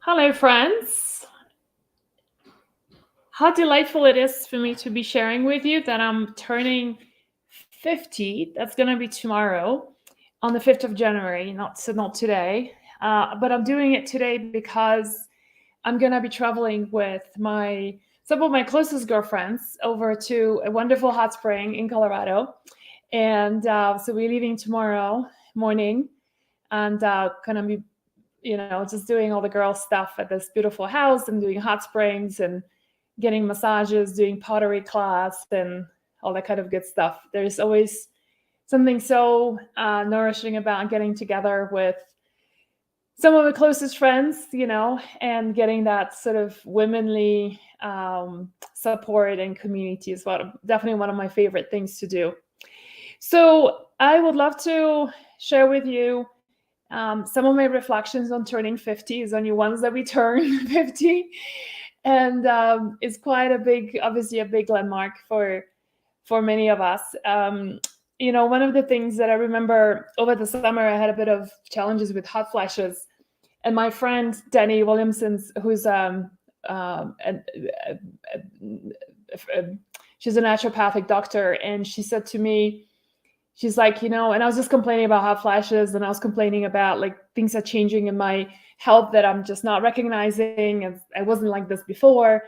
Hello, friends. How delightful it is for me to be sharing with you that I'm turning 50. That's going to be tomorrow on the 5th of January, not today. But I'm doing it today because I'm going to be traveling with my some of my closest girlfriends over to a wonderful hot spring in Colorado. And so we're leaving tomorrow morning and going to be just doing all the girl stuff at this beautiful house and doing hot springs and getting massages, doing pottery class, and all that kind of good stuff. There's always something so nourishing about getting together with some of the closest friends, and getting that sort of womanly support and community is definitely one of my favorite things to do. So I would love to share with you some of my reflections on turning 50 is only ones that we turn 50. And it's quite obviously a big landmark for many of us. One of the things that I remember over the summer, I had a bit of challenges with hot flashes. And my friend, Danny Williamson, who's she's a naturopathic doctor. And she said to me, she's like, and I was just complaining about hot flashes, and I was complaining about like things are changing in my health that I'm just not recognizing, and I wasn't like this before.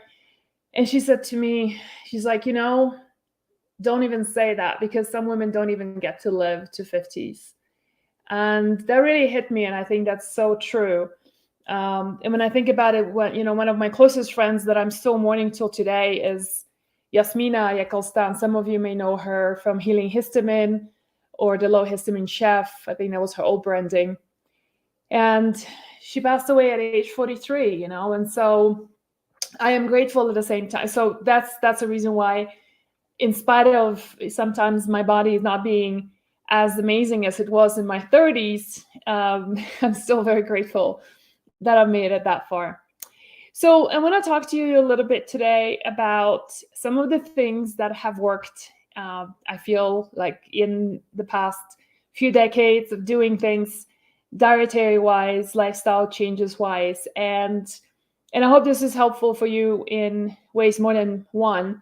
And she said to me, she's like, don't even say that, because some women don't even get to live to 50s. And that really hit me, and I think that's so true. And when I think about it, one of my closest friends that I'm still mourning till today is Yasmina Yakelstan. Some of you may know her from Healing Histamine or the Low Histamine Chef. I think that was her old branding. And she passed away at age 43, and so I am grateful at the same time. So that's a reason why, in spite of sometimes my body not being as amazing as it was in my 30s, I'm still very grateful that I've made it that far. So I want to talk to you a little bit today about some of the things that have worked. I feel like in the past few decades of doing things dietary wise, lifestyle changes wise, and I hope this is helpful for you in ways more than one.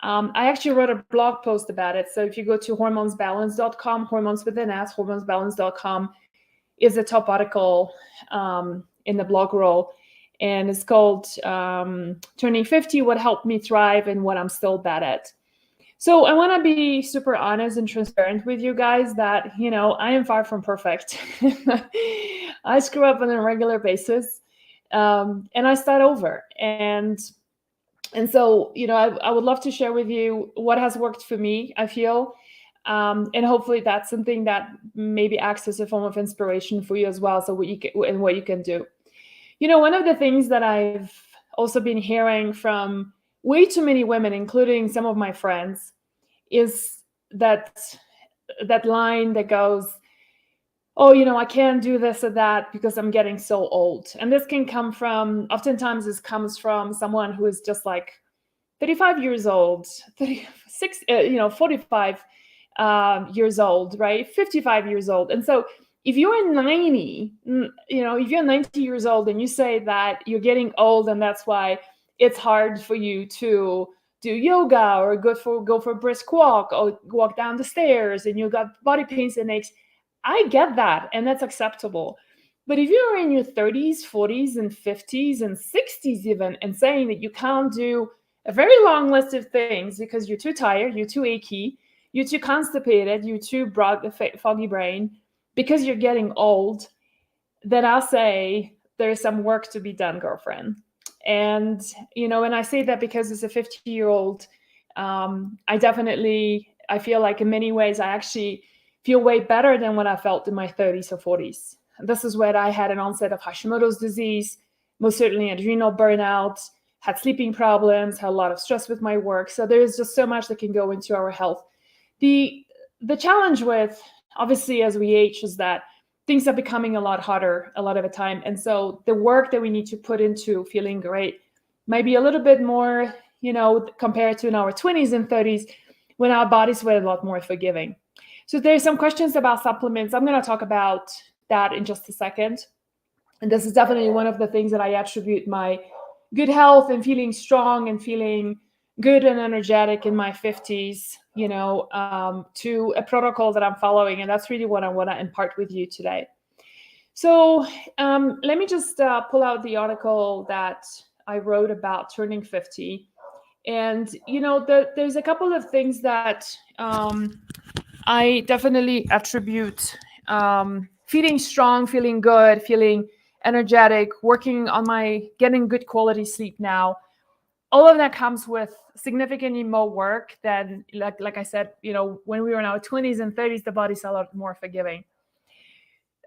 I actually wrote a blog post about it. So if you go to hormonesbalance.com, hormones with an S, hormonesbalance.com is the top article in the blog roll. And it's called Turning 50, What Helped Me Thrive and What I'm Still Bad At. So I want to be super honest and transparent with you guys that, I am far from perfect. I screw up on a regular basis, and I start over. And so, I would love to share with you what has worked for me, I feel. And hopefully that's something that maybe acts as a form of inspiration for you as well. So what you can do. One of the things that I've also been hearing from way too many women, including some of my friends, is that line that goes, oh, I can't do this or that because I'm getting so old. And this can come from, oftentimes this comes from someone who is just like 35 years old, 36, 45 years old, right? 55 years old. And so if you're 90, if you're 90 years old and you say that you're getting old and that's why it's hard for you to do yoga or go for a brisk walk or walk down the stairs and you got body pains and aches, I get that, and that's acceptable. But if you're in your 30s, 40s, and 50s, and 60s even, and saying that you can't do a very long list of things because you're too tired, you're too achy, you're too constipated, you're too foggy brain, because you're getting old, then I'll say there's some work to be done, girlfriend. And, and I say that because as a 50-year-old, I feel like in many ways, I actually feel way better than what I felt in my 30s or 40s. This is where I had an onset of Hashimoto's disease, most certainly adrenal burnout, had sleeping problems, had a lot of stress with my work. So there's just so much that can go into our health. The challenge with, obviously, as we age is that things are becoming a lot harder a lot of the time. And so the work that we need to put into feeling great might be a little bit more, compared to in our 20s and 30s when our bodies were a lot more forgiving. So there's some questions about supplements. I'm going to talk about that in just a second. And this is definitely one of the things that I attribute my good health and feeling strong and feeling good and energetic in my 50s, to a protocol that I'm following. And that's really what I want to impart with you today. So let me just pull out the article that I wrote about turning 50. And, there's a couple of things that I definitely attribute feeling strong, feeling good, feeling energetic, working on my getting good quality sleep now. All of that comes with significantly more work than, like I said, when we were in our 20s and 30s, the body's a lot more forgiving.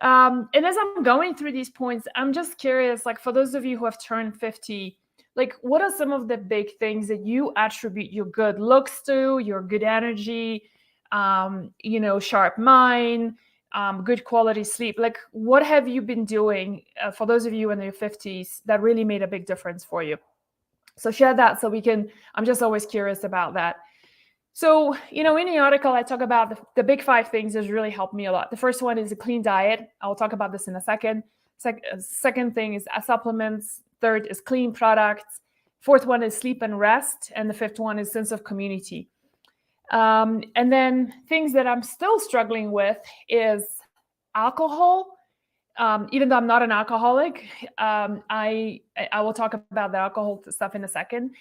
And as I'm going through these points, I'm just curious, like for those of you who have turned 50, like what are some of the big things that you attribute your good looks to, your good energy, sharp mind, good quality sleep? Like what have you been doing for those of you in your 50s that really made a big difference for you? So share that so we can, I'm just always curious about that. So, in the article, I talk about the big 5 things that really helped me a lot. The first one is a clean diet. I'll talk about this in a second. Second thing is supplements. Third is clean products. Fourth one is sleep and rest. And the fifth one is sense of community. And then things that I'm still struggling with is alcohol. Even though I'm not an alcoholic, I will talk about the alcohol stuff in a second.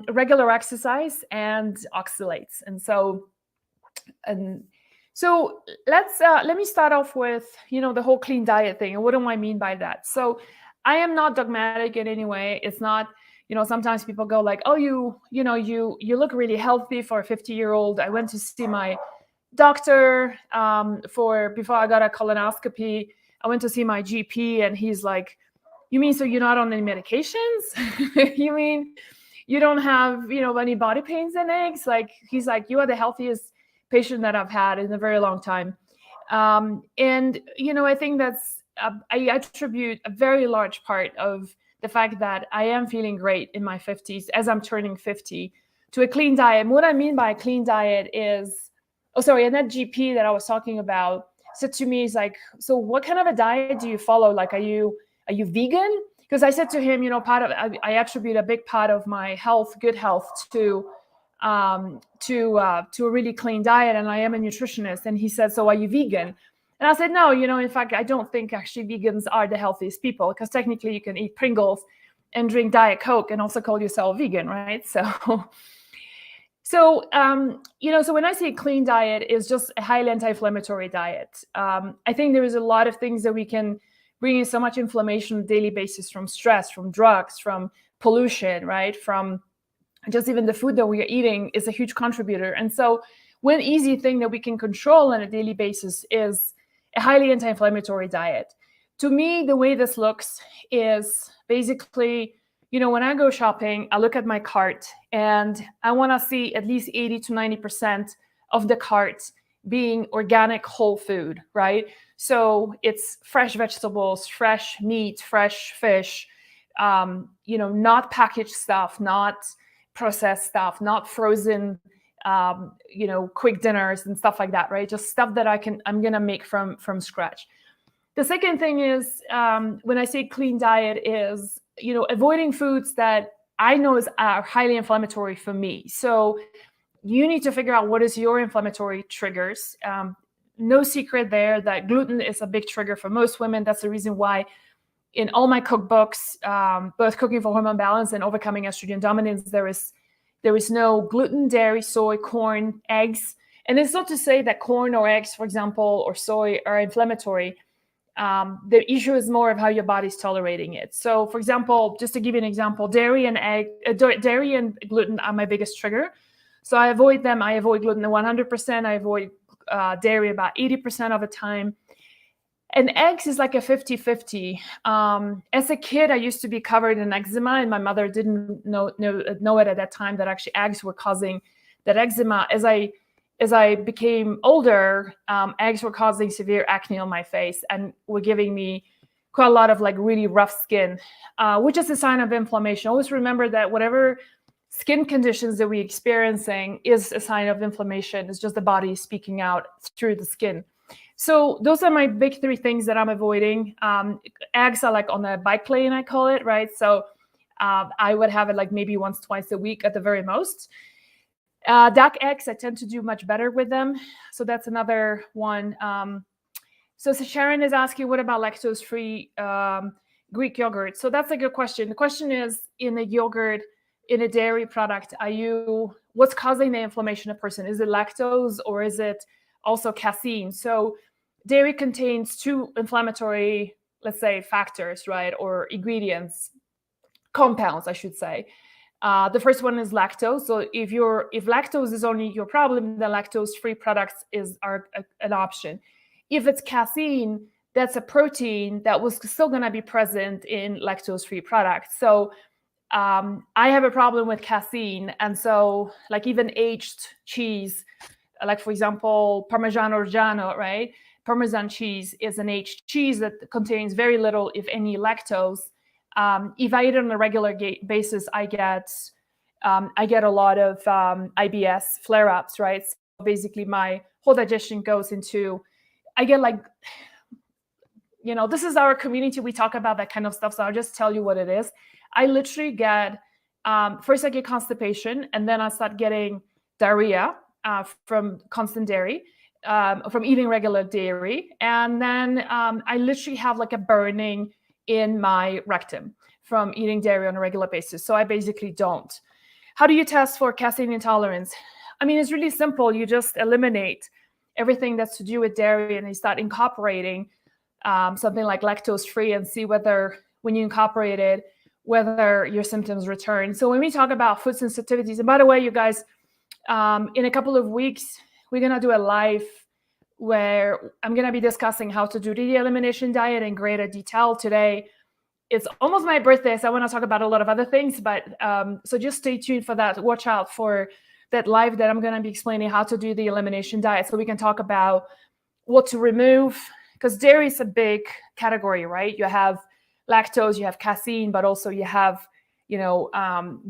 Regular exercise and oxalates. And so let me start off with, the whole clean diet thing. And what do I mean by that? So I am not dogmatic in any way. It's not, sometimes people go like, oh, you look really healthy for a 50-year-old. I went to see my doctor before I got a colonoscopy. I went to see my GP and he's like, you mean so you're not on any medications? You mean you don't have, any body pains and aches? Like, he's like, you are the healthiest patient that I've had in a very long time. And, I think that's, I attribute a very large part of the fact that I am feeling great in my 50s as I'm turning 50 to a clean diet. And what I mean by a clean diet is, and that GP that I was talking about said to me, he's like, so what kind of a diet do you follow? Like, are you vegan? Because I said to him, I attribute a big part of my good health to a really clean diet, and I am a nutritionist. And he said, so are you vegan? And I said, no, in fact, I don't think actually vegans are the healthiest people, because technically you can eat Pringles and drink Diet Coke and also call yourself vegan, right? So when I say clean diet is just a highly anti-inflammatory diet, I think there is a lot of things that we can bring in so much inflammation on a daily basis, from stress, from drugs, from pollution, right? From just even the food that we are eating is a huge contributor. And so one easy thing that we can control on a daily basis is a highly anti-inflammatory diet. To me, the way this looks is basically, when I go shopping, I look at my cart and I want to see at least 80 to 90% of the cart being organic whole food, right? So it's fresh vegetables, fresh meat, fresh fish, not packaged stuff, not processed stuff, not frozen, quick dinners and stuff like that, right? Just stuff that I'm going to make from scratch. The second thing is, when I say clean diet is, avoiding foods that I know are highly inflammatory for me. So you need to figure out what is your inflammatory triggers. No secret there that gluten is a big trigger for most women. That's the reason why in all my cookbooks, both Cooking for Hormone Balance and Overcoming Estrogen Dominance, there is no gluten, dairy, soy, corn, eggs. And it's not to say that corn or eggs, for example, or soy are inflammatory. The issue is more of how your body's tolerating it. So, for example, just to give you an example, dairy and gluten are my biggest trigger. So I avoid them. I avoid gluten 100%. I avoid dairy about 80% of the time. And eggs is like a 50-50. As a kid, I used to be covered in eczema, and my mother didn't know it at that time that actually eggs were causing that eczema. As I became older, eggs were causing severe acne on my face and were giving me quite a lot of like really rough skin, which is a sign of inflammation. Always remember that whatever skin conditions that we're experiencing is a sign of inflammation. It's just the body speaking out through the skin. So those are my big three things that I'm avoiding. Eggs are like on a bike lane, I call it, right? So I would have it like maybe once, twice a week at the very most. Duck eggs, I tend to do much better with them. So that's another one. So Sharon is asking, what about lactose-free Greek yogurt? So that's a good question. The question is, in a yogurt, in a dairy product, what's causing the inflammation of a person? Is it lactose or is it also casein? So dairy contains two inflammatory, let's say, factors, right? Or ingredients, compounds, I should say. The first one is lactose. So if lactose is only your problem, then lactose-free products are an option. If it's casein, that's a protein that was still going to be present in lactose-free products. So I have a problem with casein, and so like even aged cheese, like for example Parmigiano Reggiano, right? Parmesan cheese is an aged cheese that contains very little, if any, lactose. If I eat it on a regular basis, I get a lot of IBS flare-ups, right? So basically, my whole digestion goes into. I get like, this is our community. We talk about that kind of stuff. So I'll just tell you what it is. I literally get first I get constipation, and then I start getting diarrhea from constant dairy. From eating regular dairy, and then I literally have like a burning in my rectum from eating dairy on a regular basis. So I basically don't. How do you test for casein intolerance? I mean, it's really simple. You just eliminate everything that's to do with dairy, and you start incorporating something like lactose-free, and see whether, when you incorporate it, whether your symptoms return. So when we talk about food sensitivities, and by the way, you guys, in a couple of weeks, we're going to do a live where I'm going to be discussing how to do the elimination diet in greater detail. Today, it's almost my birthday, so I want to talk about a lot of other things, but so just stay tuned for that. Watch out for that live that I'm going to be explaining how to do the elimination diet, so we can talk about what to remove, because dairy is a big category, right? You have lactose, you have casein, but also you have,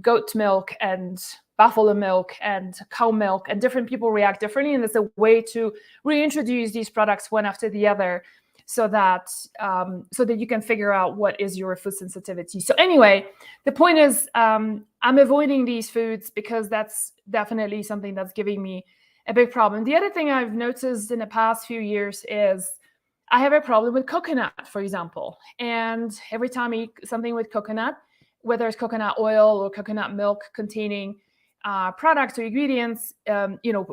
goat milk and buffalo milk and cow milk, and different people react differently. And there's a way to reintroduce these products one after the other, so that you can figure out what is your food sensitivity. So anyway, the point is, I'm avoiding these foods because that's definitely something that's giving me a big problem. The other thing I've noticed in the past few years is I have a problem with coconut, for example. And every time I eat something with coconut, whether it's coconut oil or coconut milk containing products or ingredients,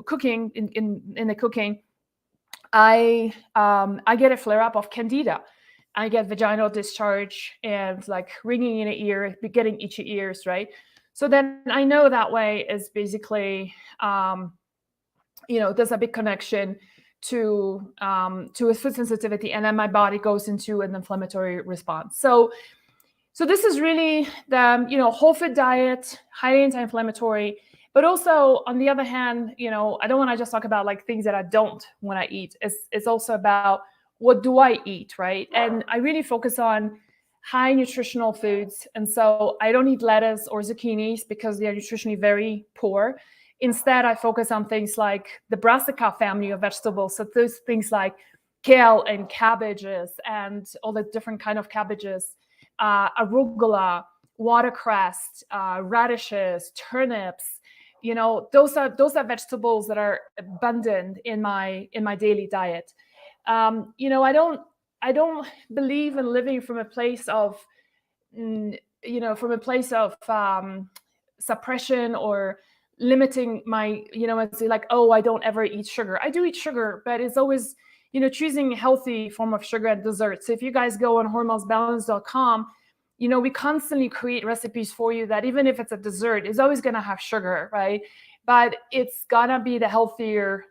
cooking in the cooking, I get a flare up of candida. I get vaginal discharge and like ringing in the ear, getting itchy ears, right? So then I know that way is basically, there's a big connection to a food sensitivity, and then my body goes into an inflammatory response. So this is really the whole food diet, highly anti-inflammatory. But also, on the other hand, I don't want to just talk about like things that I don't want to eat. It's also about what do I eat, right? And I really focus on high nutritional foods. And so I don't eat lettuce or zucchinis because they are nutritionally very poor. Instead, I focus on things like the brassica family of vegetables. So those things like kale and cabbages and all the different kind of cabbages, arugula, watercress, radishes, turnips. Those are vegetables that are abundant in my daily diet. I don't believe in living from a place of, suppression or limiting my, it's like, oh, I don't ever eat sugar. I do eat sugar, but it's always, choosing a healthy form of sugar at dessert. So if you guys go on hormonesbalance.com, we constantly create recipes for you that even if it's a dessert, it's always going to have sugar, right? But it's going to be the healthier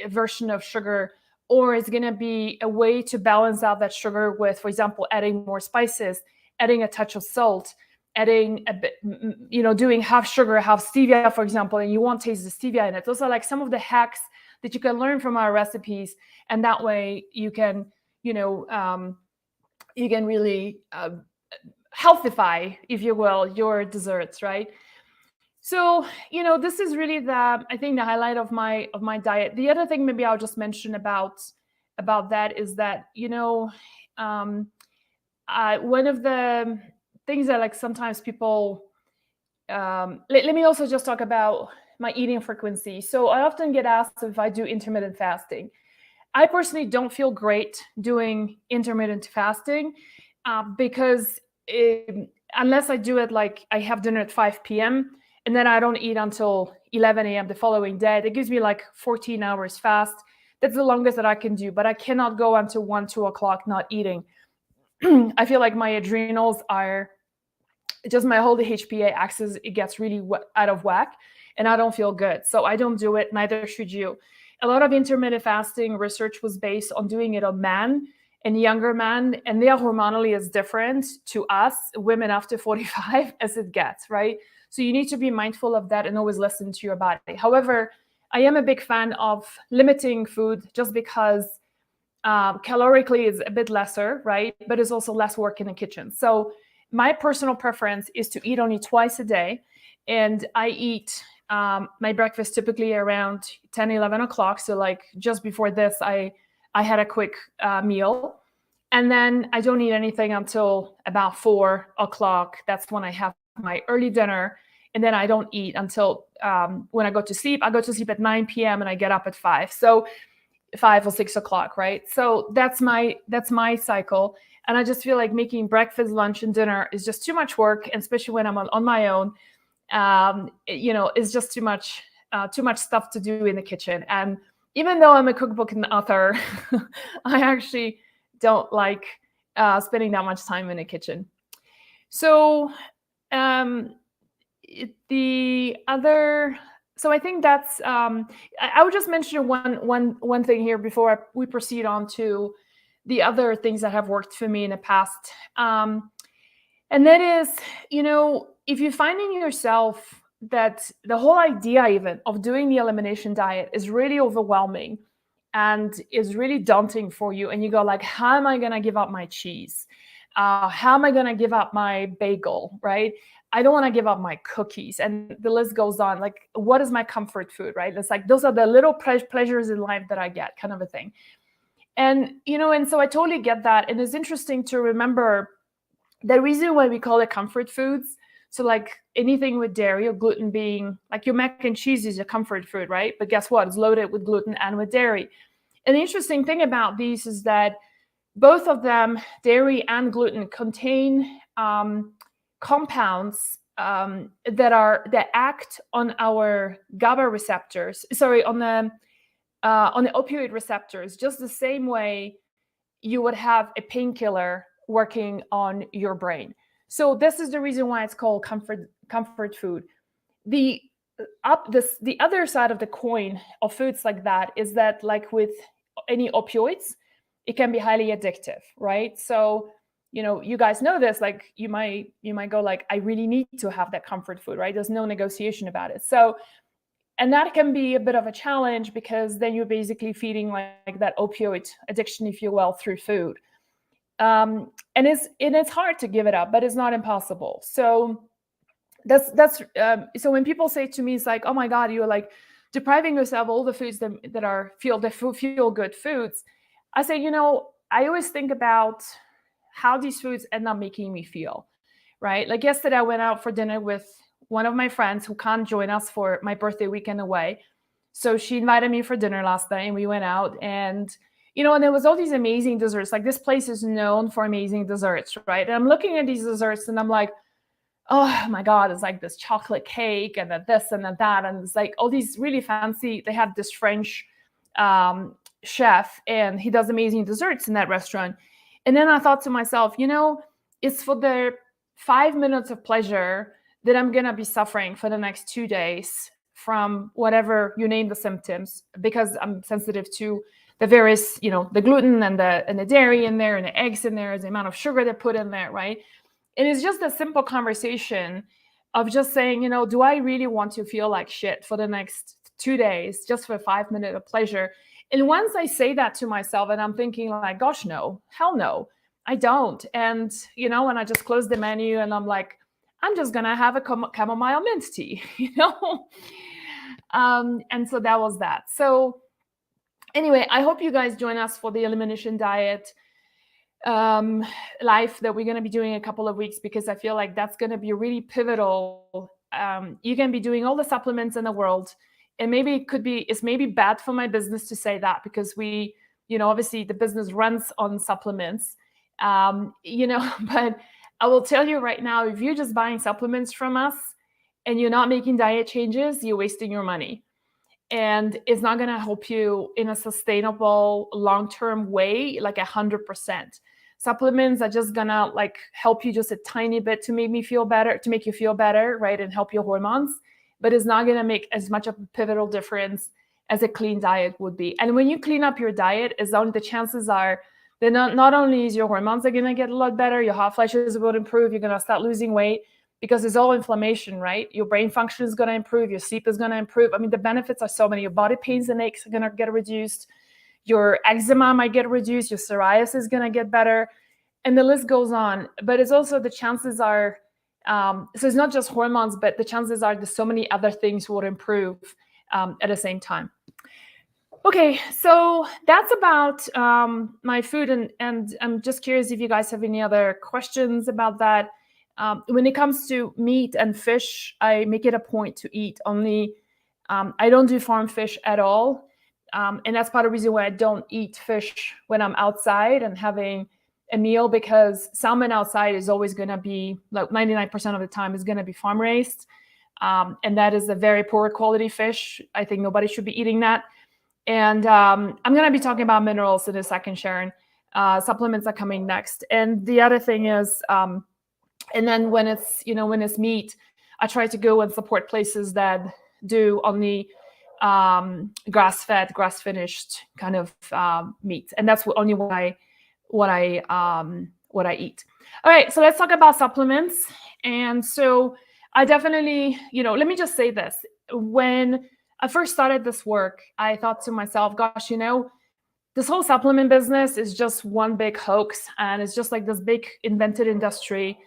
version of sugar, or it's going to be a way to balance out that sugar with, for example, adding more spices, adding a touch of salt, adding a bit, doing half sugar, half stevia, for example, and you won't taste the stevia in it. Those are like some of the hacks that you can learn from our recipes. And that way you can, really healthify, if you will, your desserts, right? So, this is really I think the highlight of my diet. The other thing maybe I'll just mention about about that is that, um, one of the things that like sometimes people, let me also just talk about my eating frequency. So I often get asked if I do intermittent fasting. I personally don't feel great doing intermittent fasting because unless I do it like I have dinner at 5 p.m. and then I don't eat until 11 a.m. the following day, that gives me like 14 hours fast. That's the longest that I can do, but I cannot go until 1, 2 o'clock not eating. I feel like my adrenals are just my whole HPA axis, it gets really out of whack and I don't feel good. So I don't do it, neither should you. A lot of intermittent fasting research was based on doing it on men and younger men, and their hormonally is different to us, women after 45, as it gets, right? So you need to be mindful of that and always listen to your body. However, I am a big fan of limiting food just because calorically is a bit lesser, right? But it's also less work in the kitchen. So my personal preference is to eat only twice a day. And I eat my breakfast typically around 10, 11 o'clock. So like just before this, I had a quick meal. And then I don't eat anything until about 4 o'clock. That's when I have my early dinner. And then I don't eat until when I go to sleep. I go to sleep at 9 p.m. and I get up at 5. So 5 or 6 o'clock, right? So that's my cycle. And I just feel like making breakfast, lunch, and dinner is just too much work, and especially when I'm on my own. It's just too much stuff to do in the kitchen. And even though I'm a cookbook and author, I actually don't like spending that much time in the kitchen. So so I think that's. I would just mention one thing here before we proceed on to the other things that have worked for me in the past. And that is, if you're finding yourself that the whole idea even of doing the elimination diet is really overwhelming and is really daunting for you, and you go like, how am I going to give up my cheese? How am I going to give up my bagel, right? I don't want to give up my cookies. And the list goes on. Like, what is my comfort food, right? It's like, those are the little pleasures in life that I get, kind of a thing. And, and so I totally get that. And it's interesting to remember the reason why we call it comfort foods. So like anything with dairy or gluten being, like your mac and cheese is your comfort food, right? But guess what? It's loaded with gluten and with dairy. And the interesting thing about these is that both of them, dairy and gluten, contain compounds that act on our GABA receptors. Sorry, on the opioid receptors, just the same way you would have a painkiller working on your brain. So this is the reason why it's called comfort food. The other side of the coin of foods like that is that, like with any opioids, it can be highly addictive, right? So, you guys know this, like you might go like, I really need to have that comfort food, right? There's no negotiation about it. So, and that can be a bit of a challenge because then you're basically feeding like that opioid addiction, if you will, through food. And it's hard to give it up, but it's not impossible. So that's so when people say to me, it's like, oh my God, you're like depriving yourself all the foods that feel good foods. I say, I always think about how these foods end up making me feel, right? Like yesterday, I went out for dinner with one of my friends who can't join us for my birthday weekend away. So she invited me for dinner last night and we went out, and and there was all these amazing desserts. Like this place is known for amazing desserts, right? And I'm looking at these desserts and I'm like, oh my God, it's like this chocolate cake and then this and then that. And it's like all these really fancy, they had this French chef and he does amazing desserts in that restaurant. And then I thought to myself, it's for the 5 minutes of pleasure that I'm going to be suffering for the next 2 days from whatever you name the symptoms, because I'm sensitive to the various, the gluten and the dairy in there and the eggs in there, the amount of sugar they put in there, right? And it's just a simple conversation of just saying, do I really want to feel like shit for the next 2 days just for 5 minutes of pleasure? And once I say that to myself and I'm thinking like, gosh, no, hell no, I don't. And, and I just close the menu and I'm like, I'm just going to have a chamomile mint tea, And so that was that. So Anyway, I hope you guys join us for the Elimination Diet live that we're going to be doing in a couple of weeks, because I feel like that's going to be really pivotal. You can be doing all the supplements in the world, and maybe it's maybe bad for my business to say that, because we, obviously the business runs on supplements, but I will tell you right now, if you're just buying supplements from us and you're not making diet changes, you're wasting your money. And it's not going to help you in a sustainable long-term way, like 100%. Supplements are just gonna like help you just a tiny bit to make you feel better, right, and help your hormones, but it's not gonna make as much of a pivotal difference as a clean diet would be. And when you clean up your diet, the chances are that not only is your hormones are gonna get a lot better, your hot flashes will improve, you're gonna start losing weight, because it's all inflammation, right? Your brain function is going to improve, your sleep is going to improve. I mean, the benefits are so many. Your body pains and aches are going to get reduced, your eczema might get reduced, your psoriasis is going to get better, and the list goes on. But it's also the chances are, so it's not just hormones, but the chances are that so many other things will improve at the same time. Okay, so that's about my food, and I'm just curious if you guys have any other questions about that. When it comes to meat and fish, I make it a point to eat only. I don't do farm fish at all. And that's part of the reason why I don't eat fish when I'm outside and having a meal, because salmon outside is always going to be, like 99% of the time, is going to be farm raised. And that is a very poor quality fish. I think nobody should be eating that. And I'm going to be talking about minerals in a second, Sharon. Supplements are coming next. And the other thing is, and then when it's meat, I try to go and support places that do only grass-fed, grass-finished kind of meat, and that's only what I eat. All right, so let's talk about supplements. And so I definitely, let me just say this: when I first started this work, I thought to myself, gosh, this whole supplement business is just one big hoax, and it's just like this big invented industry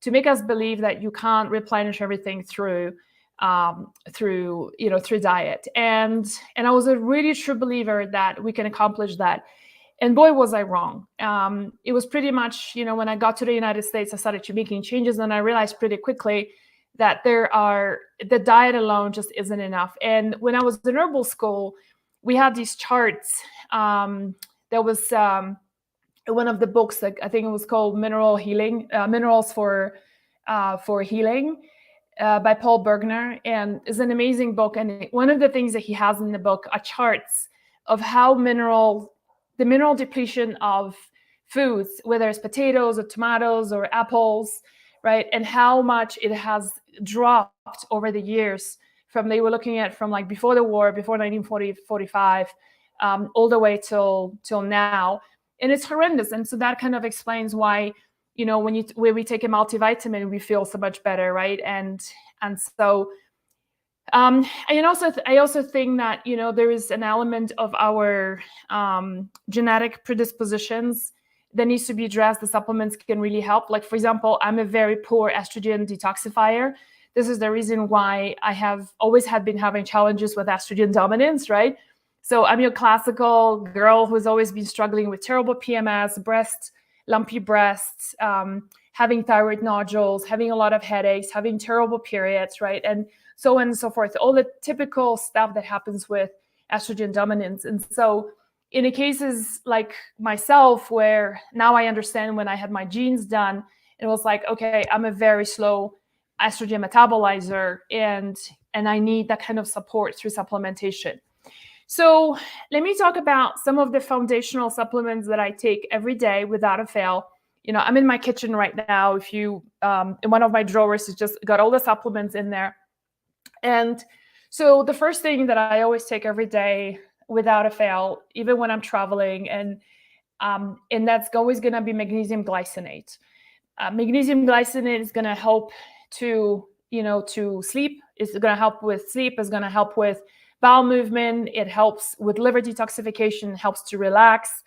to make us believe that you can't replenish everything through diet. And I was a really true believer that we can accomplish that. And boy, was I wrong. It was pretty much, when I got to the United States, I started making changes, and I realized pretty quickly that the diet alone just isn't enough. And when I was in herbal school, we had these charts. There was one of the books, like I think it was called Minerals for Healing, by Paul Bergner, and it's an amazing book. And one of the things that he has in the book are charts of how the mineral depletion of foods, whether it's potatoes or tomatoes or apples, right, and how much it has dropped over the years. They were looking at from like before the war, before 1945, all the way till now. And it's horrendous. And so that kind of explains why, when we take a multivitamin, we feel so much better, right? And so, and also, I also think that, there is an element of our genetic predispositions that needs to be addressed. The supplements can really help. Like, for example, I'm a very poor estrogen detoxifier. This is the reason why I have always been having challenges with estrogen dominance, right? So I'm your classical girl who's always been struggling with terrible PMS, lumpy breasts, having thyroid nodules, having a lot of headaches, having terrible periods, right? And so on and so forth. All the typical stuff that happens with estrogen dominance. And so in the cases like myself, where now I understand when I had my genes done, it was like, okay, I'm a very slow estrogen metabolizer, and I need that kind of support through supplementation. So let me talk about some of the foundational supplements that I take every day without a fail. I'm in my kitchen right now. If you, in one of my drawers, has just got all the supplements in there. And so the first thing that I always take every day without a fail, even when I'm traveling, and that's always going to be magnesium glycinate. Magnesium glycinate is going to help to sleep. It's going to help with sleep. It's going to help with bowel movement. It helps with liver detoxification, helps to relax.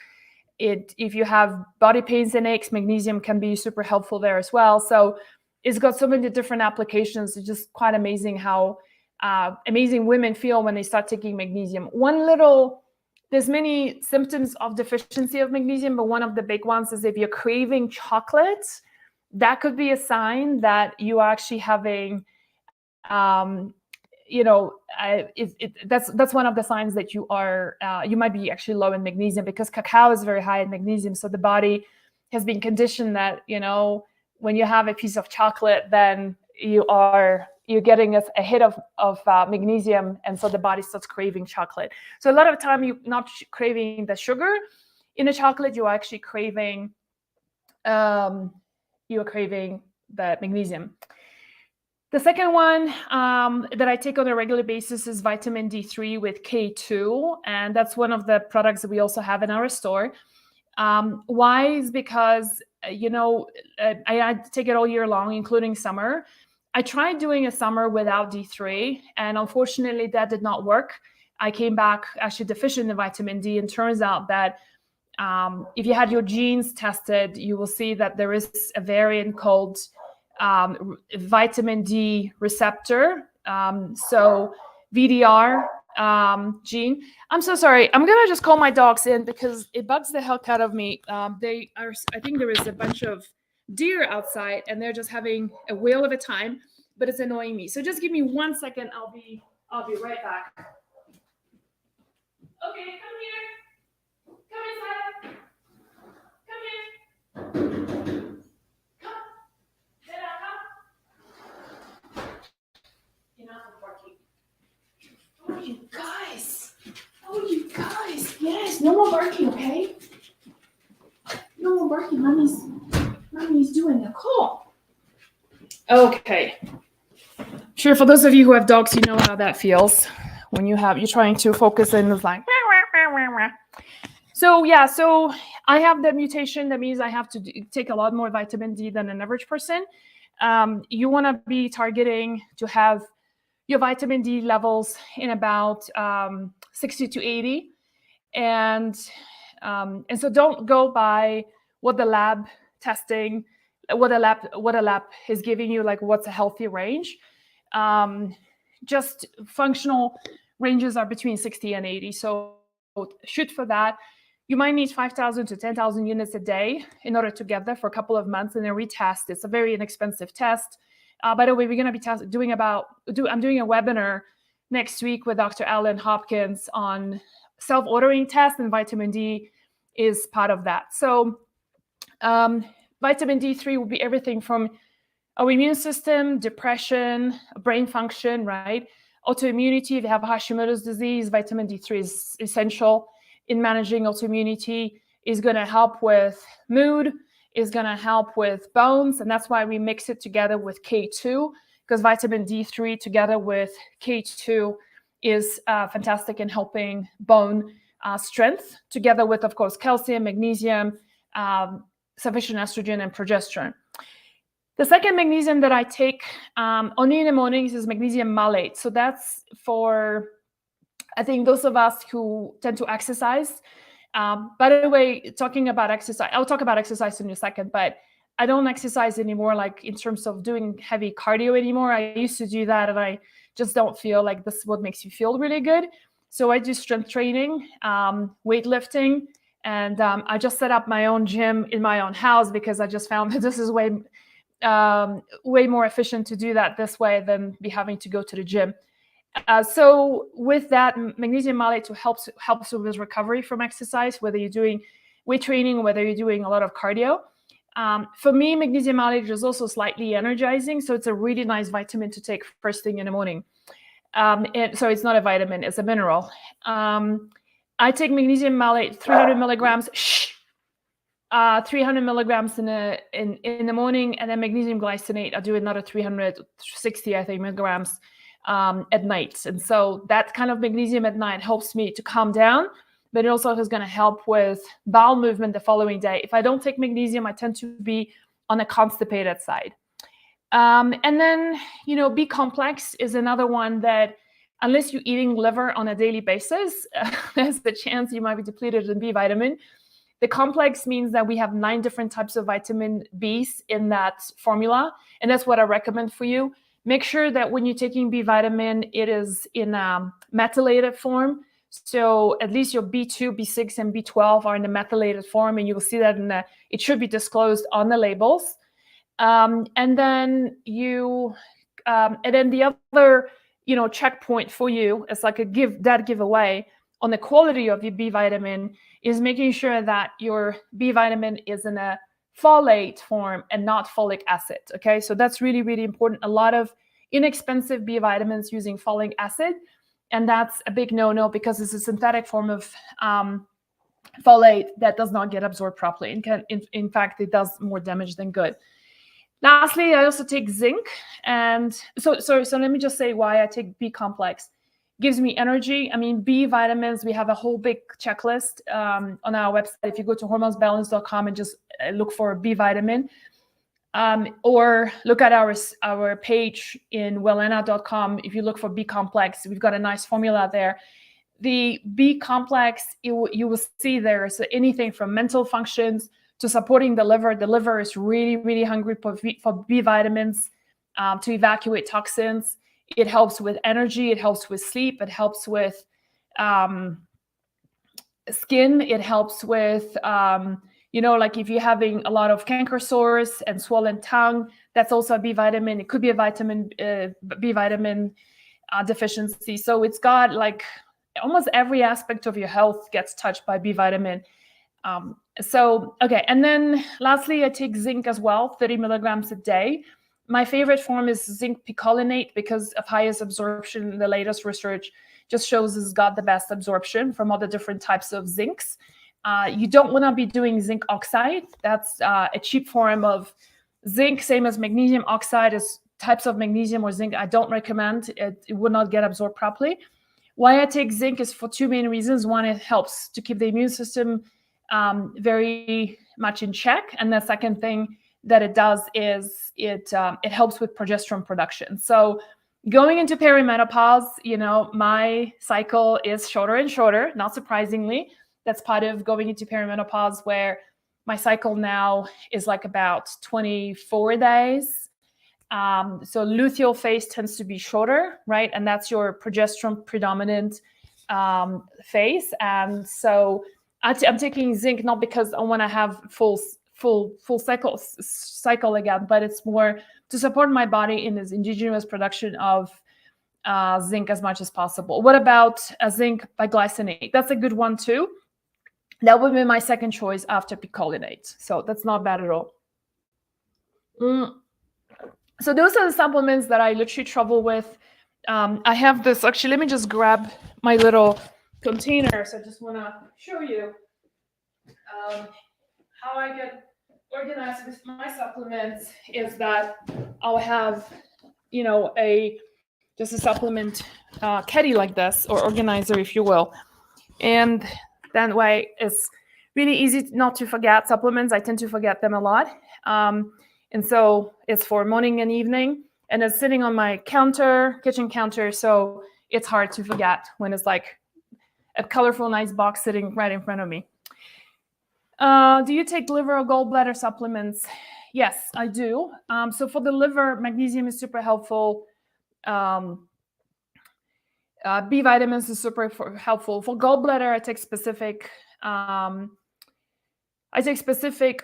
If you have body pains and aches, magnesium can be super helpful there as well. So it's got so many different applications. It's just quite amazing how amazing women feel when they start taking magnesium. One little there's many symptoms of deficiency of magnesium, but one of the big ones is if you're craving chocolate, that could be a sign that you are actually having, that's one of the signs that you might be actually low in magnesium, because cacao is very high in magnesium. So the body has been conditioned that, when you have a piece of chocolate, then you're getting a hit of magnesium, and so the body starts craving chocolate. So a lot of the time you're not craving the sugar in the chocolate, you're actually craving the magnesium. The second one that I take on a regular basis is vitamin D3 with K2, and that's one of the products that we also have in our store. Why? Is because I take it all year long, including summer. I tried doing a summer without D3, and unfortunately that did not work. I came back actually deficient in vitamin D, and turns out that if you had your genes tested, you will see that there is a variant called vitamin D receptor, so VDR gene. I'm so sorry. I'm gonna just call my dogs in because it bugs the heck out of me. I think there is a bunch of deer outside, and they're just having a whale of a time, but it's annoying me. So just give me 1 second. I'll be right back. Okay, come here. Come inside. Come here. Come. Get out. Come. Enough of barking. Oh, you guys. Yes, no more barking, okay? No more barking. Mommy's doing a call. Okay. Sure, for those of you who have dogs, you know how that feels when you're trying to focus and it's like. So I have the mutation. That means I have to take a lot more vitamin D than an average person. You want to be targeting to have your vitamin D levels in about 60 to 80, and so don't go by what the lab testing, what a lab is giving you, like what's a healthy range. Just functional ranges are between 60 and 80. So shoot for that. You might need 5,000 to 10,000 units a day in order to get there for a couple of months and then retest. It's a very inexpensive test. By the way, we're going to be I'm doing a webinar next week with Dr. Alan Hopkins on self-ordering tests, and vitamin D is part of that. So vitamin D3 will be everything from our immune system, depression, brain function, right? Autoimmunity. If you have Hashimoto's disease, vitamin D3 is essential in managing autoimmunity. Is going to help with mood, is going to help with bones, and that's why we mix it together with K2, because vitamin D3 together with K2 is fantastic in helping bone strength, together with, of course, calcium, magnesium, sufficient estrogen, and progesterone. The second magnesium that I take only in the mornings is magnesium malate. So that's for, I think, those of us who tend to exercise. By the way, talking about exercise, I'll talk about exercise in a second, but I don't exercise anymore, like in terms of doing heavy cardio anymore. I used to do that, and I just don't feel like this is what makes me feel really good. So I do strength training, weightlifting, and I just set up my own gym in my own house because I just found that this is way more efficient to do that this way than be having to go to the gym. So with that, magnesium malate helps with recovery from exercise, whether you're doing weight training or whether you're doing a lot of cardio. For me, magnesium malate is also slightly energizing, so it's a really nice vitamin to take first thing in the morning. And so it's not a vitamin, it's a mineral. I take magnesium malate 300 milligrams. 300 milligrams in the morning, and then magnesium glycinate, I do another 360, I think, milligrams at night. And so that kind of magnesium at night helps me to calm down, but it also is going to help with bowel movement the following day. If I don't take magnesium, I tend to be on the constipated side. And then, B complex is another one that, unless you're eating liver on a daily basis, there's the chance you might be depleted in B vitamin. The complex means that we have 9 different types of vitamin Bs in that formula, and that's what I recommend for you. Make sure that when you're taking B vitamin, it is in a methylated form. So at least your B2, B6, and B12 are in the methylated form, and you will see that it should be disclosed on the labels. And then the other, checkpoint for you is like a giveaway on the quality of your B vitamin is making sure that your B vitamin is in a folate form and not folic acid. Okay, so that's really, really important. A lot of inexpensive B vitamins using folic acid, and that's a big no-no because it's a synthetic form of folate that does not get absorbed properly and can, in fact, it does more damage than good. Lastly, I also take zinc, and so let me just say why I take B complex. Gives me energy. I mean, B vitamins, we have a whole big checklist on our website. If you go to hormonesbalance.com and just look for B vitamin, or look at our page in wellena.com. If you look for B complex, we've got a nice formula there. The B complex, you will see there's anything from mental functions to supporting the liver. The liver is really, really hungry for B vitamins to evacuate toxins. It helps with energy. It helps with sleep. It helps with skin. It helps with, like if you're having a lot of canker sores and swollen tongue, that's also a B vitamin. It could be a B vitamin deficiency. So it's got like almost every aspect of your health gets touched by B vitamin. Okay. And then lastly, I take zinc as well, 30 milligrams a day. My favorite form is zinc picolinate because of highest absorption. The latest research just shows it's got the best absorption from all the different types of zincs. You don't want to be doing zinc oxide. That's a cheap form of zinc, same as magnesium oxide. Is types of magnesium or zinc I don't recommend. It would not get absorbed properly. Why I take zinc is for two main reasons. One, it helps to keep the immune system very much in check. And the second thing that it does is it helps with progesterone production. So going into perimenopause, my cycle is shorter and shorter, not surprisingly. That's part of going into perimenopause, where my cycle now is like about 24 days. So luteal phase tends to be shorter, right? And that's your progesterone predominant phase. And so I'm taking zinc not because I want to have full cycle again, but it's more to support my body in its indigenous production of zinc as much as possible. What about zinc biglycinate? That's a good one too. That would be my second choice after picolinate. So that's not bad at all. So those are the supplements that I literally travel with. I have this, actually, let me just grab my little container. So I just want to show you how I get organized with my supplements is that I'll have, just a supplement caddy like this, or organizer, if you will. And that way it's really easy not to forget supplements. I tend to forget them a lot. And so it's for morning and evening, and it's sitting on my kitchen counter. So it's hard to forget when it's like a colorful, nice box sitting right in front of me. Do you take liver or gallbladder supplements? Yes, I do. So for the liver, magnesium is super helpful. B vitamins is super helpful. For gallbladder, I take specific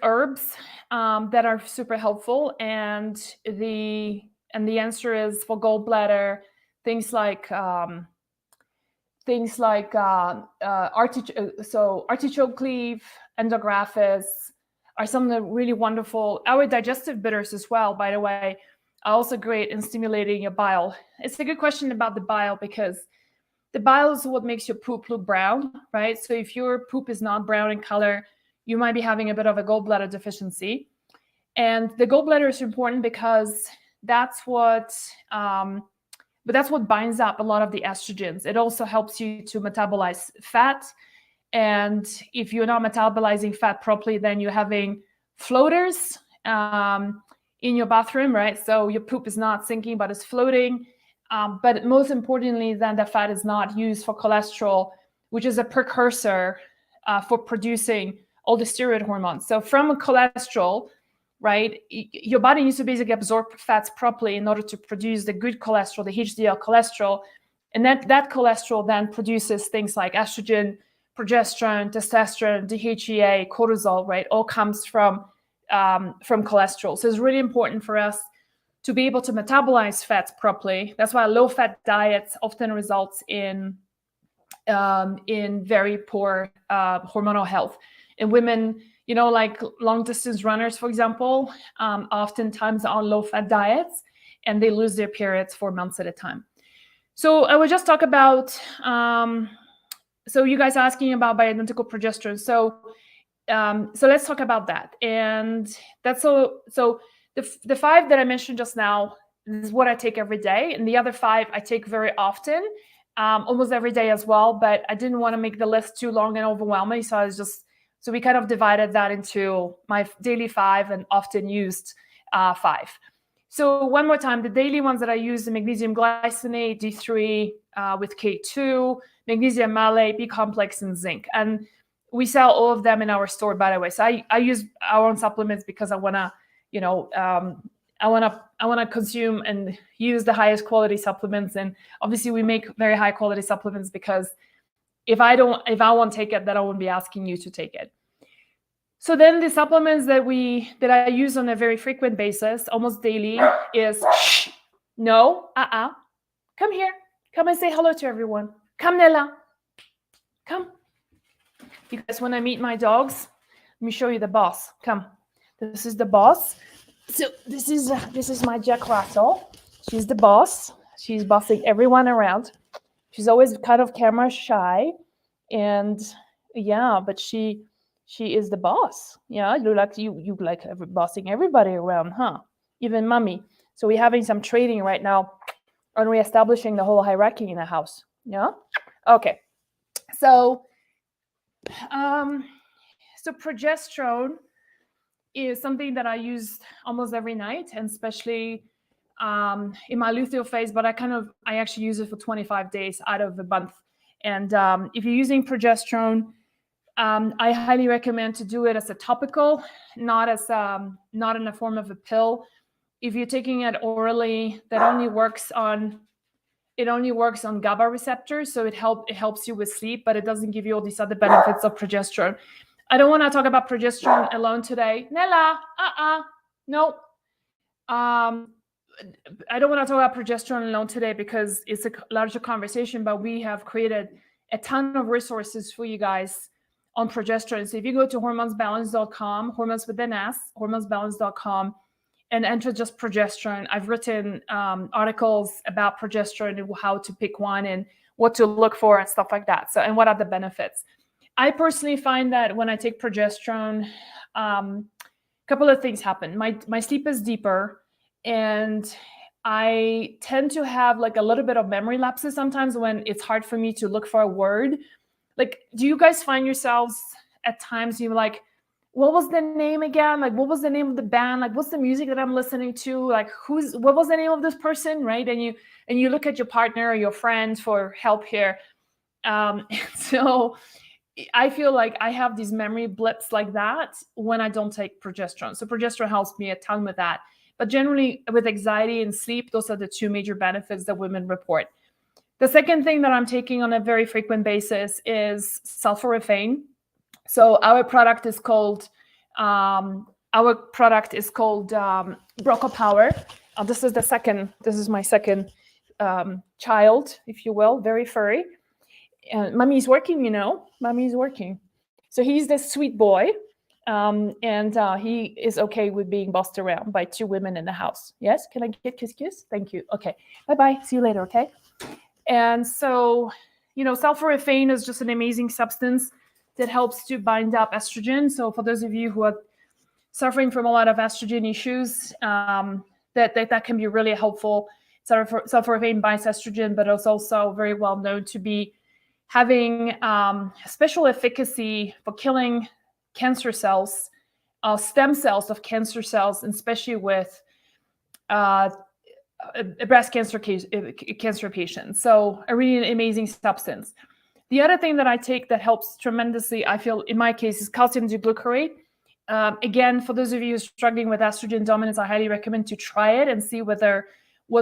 herbs that are super helpful, and the answer is for gallbladder things like artichoke leaf, endographis are some of the really wonderful. Our digestive bitters as well, by the way, are also great in stimulating your bile. It's a good question about the bile, because the bile is what makes your poop look brown, right? So if your poop is not brown in color, you might be having a bit of a gallbladder deficiency. And the gallbladder is important because that's what binds up a lot of the estrogens. It also helps you to metabolize fat. And if you're not metabolizing fat properly, then you're having floaters in your bathroom, right? So your poop is not sinking, but it's floating. But most importantly, then the fat is not used for cholesterol, which is a precursor for producing all the steroid hormones. So from a cholesterol, right, your body needs to basically absorb fats properly in order to produce the good cholesterol, the HDL cholesterol, And that cholesterol then produces things like estrogen, progesterone, testosterone, DHEA, cortisol, right? All comes from cholesterol. So it's really important for us to be able to metabolize fats properly. That's why low-fat diets often results in very poor hormonal health. And women, like long-distance runners, for example, oftentimes are on low-fat diets, and they lose their periods for months at a time. So I will just talk about, so you guys are asking about bioidentical progesterone. So let's talk about that. And that's so the 5 that I mentioned just now is what I take every day. And the other 5 I take very often, almost every day as well. But I didn't want to make the list too long and overwhelming. So we kind of divided that into my daily 5 and often used 5. So one more time, the daily ones that I use, the magnesium glycinate, D3 with K2, magnesium malate, B-complex, and zinc. And we sell all of them in our store, by the way. So I use our own supplements because I want to, I want to consume and use the highest quality supplements. And obviously we make very high quality supplements because if I won't take it, then I won't be asking you to take it. So then the supplements that I use on a very frequent basis, almost daily, is come here. Come and say hello to everyone. Come, Nella. Come. You guys want to meet my dogs? Let me show you the boss. Come. This is the boss. So this is my Jack Russell. She's the boss. She's bossing everyone around. She's always kind of camera shy, and but she is the boss. Yeah, you like bossing everybody around, huh? Even mommy. So we're having some trading right now on reestablishing the whole hierarchy in the house. Yeah. Okay. So progesterone is something that I use almost every night, and especially in my luteal phase, but I actually use it for 25 days out of a month. And if you're using progesterone, I highly recommend to do it as a topical, not in the form of a pill. If you're taking it orally, that only works on GABA receptors, so it helps you with sleep, but it doesn't give you all these other benefits of progesterone. I don't want to talk about progesterone alone today. Nella, no. I don't want to talk about progesterone alone today because it's a larger conversation, but we have created a ton of resources for you guys on progesterone. So if you go to hormonesbalance.com, hormones with an S, hormonesbalance.com, and enter just progesterone, I've written articles about progesterone and how to pick one and what to look for and stuff like that. So, and what are the benefits? I personally find that when I take progesterone, a couple of things happen. My sleep is deeper, and I tend to have like a little bit of memory lapses sometimes when it's hard for me to look for a word. Like, do you guys find yourselves at times you're like, what was the name again? Like, what was the name of the band? Like, what's the music that I'm listening to? Like, what was the name of this person, right? And you look at your partner or your friend for help here. So I feel like I have these memory blips like that when I don't take progesterone. So progesterone helps me a ton with that. But generally with anxiety and sleep, those are the 2 major benefits that women report. The second thing that I'm taking on a very frequent basis is sulforaphane. So our product is called Broco Power. This is my second child, if you will, very furry. Mommy's working, Mommy's working. So he's this sweet boy, and he is okay with being bossed around by 2 women in the house. Yes, can I get kiss? Thank you. Okay, bye-bye. See you later, okay? And so, sulforaphane is just an amazing substance that helps to bind up estrogen. So for those of you who are suffering from a lot of estrogen issues, that can be really helpful. Sulforaphane binds estrogen, but it's also very well known to be having special efficacy for killing cancer cells, stem cells of cancer cells, and especially with breast cancer patients. So a really amazing substance. The other thing that I take that helps tremendously, I feel in my case, is calcium D-glucarate. Again, for those of you struggling with estrogen dominance, I highly recommend to try it and see what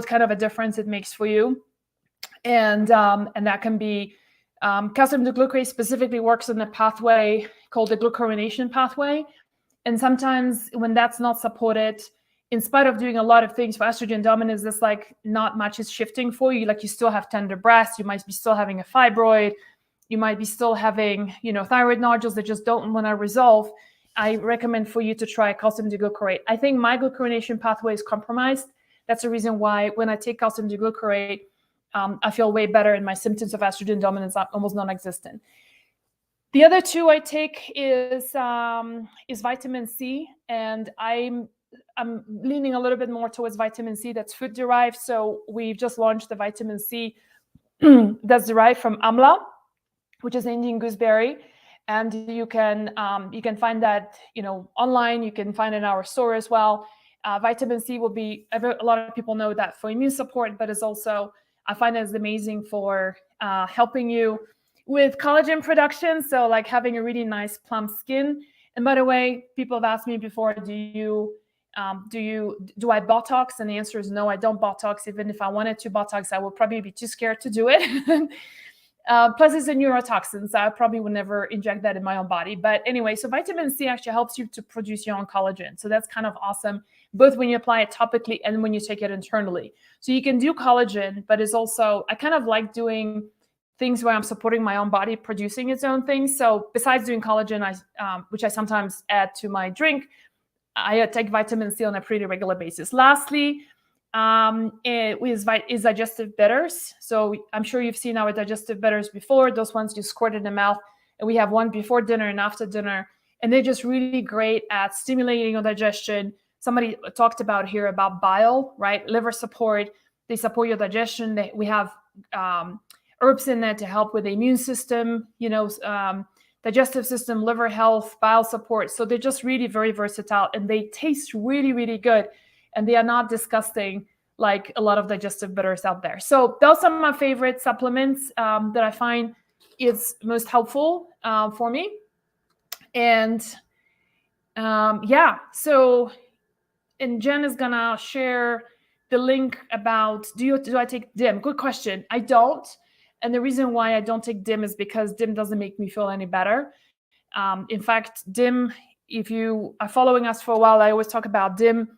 kind of a difference it makes for you. And that can be calcium D-glucarate specifically works in a pathway called the glucuronation pathway. And sometimes when that's not supported, in spite of doing a lot of things for estrogen dominance, it's like not much is shifting for you. Like you still have tender breasts, you might be still having a fibroid, you might be still having, thyroid nodules that just don't want to resolve. I recommend for you to try calcium D-glucarate. I think my glucuronation pathway is compromised. That's the reason why when I take calcium D-glucarate, I feel way better and my symptoms of estrogen dominance are almost non-existent. The other two I take is vitamin C, and I'm leaning a little bit more towards vitamin C that's food derived. So we've just launched the vitamin C that's derived from amla, which is Indian gooseberry, and you can find that online. You can find it in our store as well. Vitamin C will be, a lot of people know that for immune support, but it's also, I find it is amazing for helping you with collagen production. So like having a really nice plump skin. And by the way, people have asked me before, do I Botox? And the answer is no, I don't Botox. Even if I wanted to Botox, I would probably be too scared to do it. Plus it's a neurotoxin, so I probably would never inject that in my own body. But anyway, so vitamin C actually helps you to produce your own collagen. So that's kind of awesome, both when you apply it topically and when you take it internally. So you can do collagen, but it's also, I kind of like doing things where I'm supporting my own body producing its own things. So besides doing collagen, which I sometimes add to my drink, I take vitamin C on a pretty regular basis. Lastly, is digestive bitters. So I'm sure you've seen our digestive bitters before. Those ones you squirt in the mouth, and we have one before dinner and after dinner, and they're just really great at stimulating your digestion. Somebody talked about here about bile, right? Liver support. They support your digestion. We have herbs in there to help with the immune system, digestive system, liver health, bile support. So they're just really very versatile, and they taste really, really good. And they are not disgusting like a lot of digestive bitters out there. So those are my favorite supplements that I find is most helpful for me. And so, and Jen is gonna share the link about, do I take DIM? Good question. I don't. And the reason why I don't take DIM is because DIM doesn't make me feel any better. In fact, DIM, if you are following us for a while, I always talk about DIM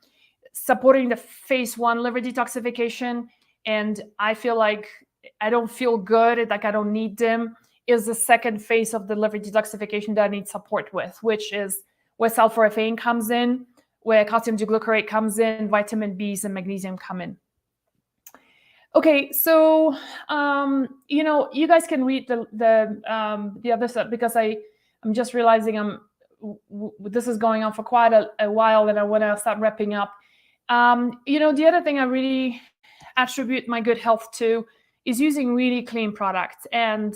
supporting the phase 1 liver detoxification. And I feel like I don't feel good, like I don't need DIM, is the second phase of the liver detoxification that I need support with, which is where sulforaphane comes in, where calcium D-glucarate comes in, vitamin Bs and magnesium come in. Okay, so you guys can read the other stuff, because I'm just realizing this is going on for quite a while, and I want to start wrapping up. The other thing I really attribute my good health to is using really clean products, and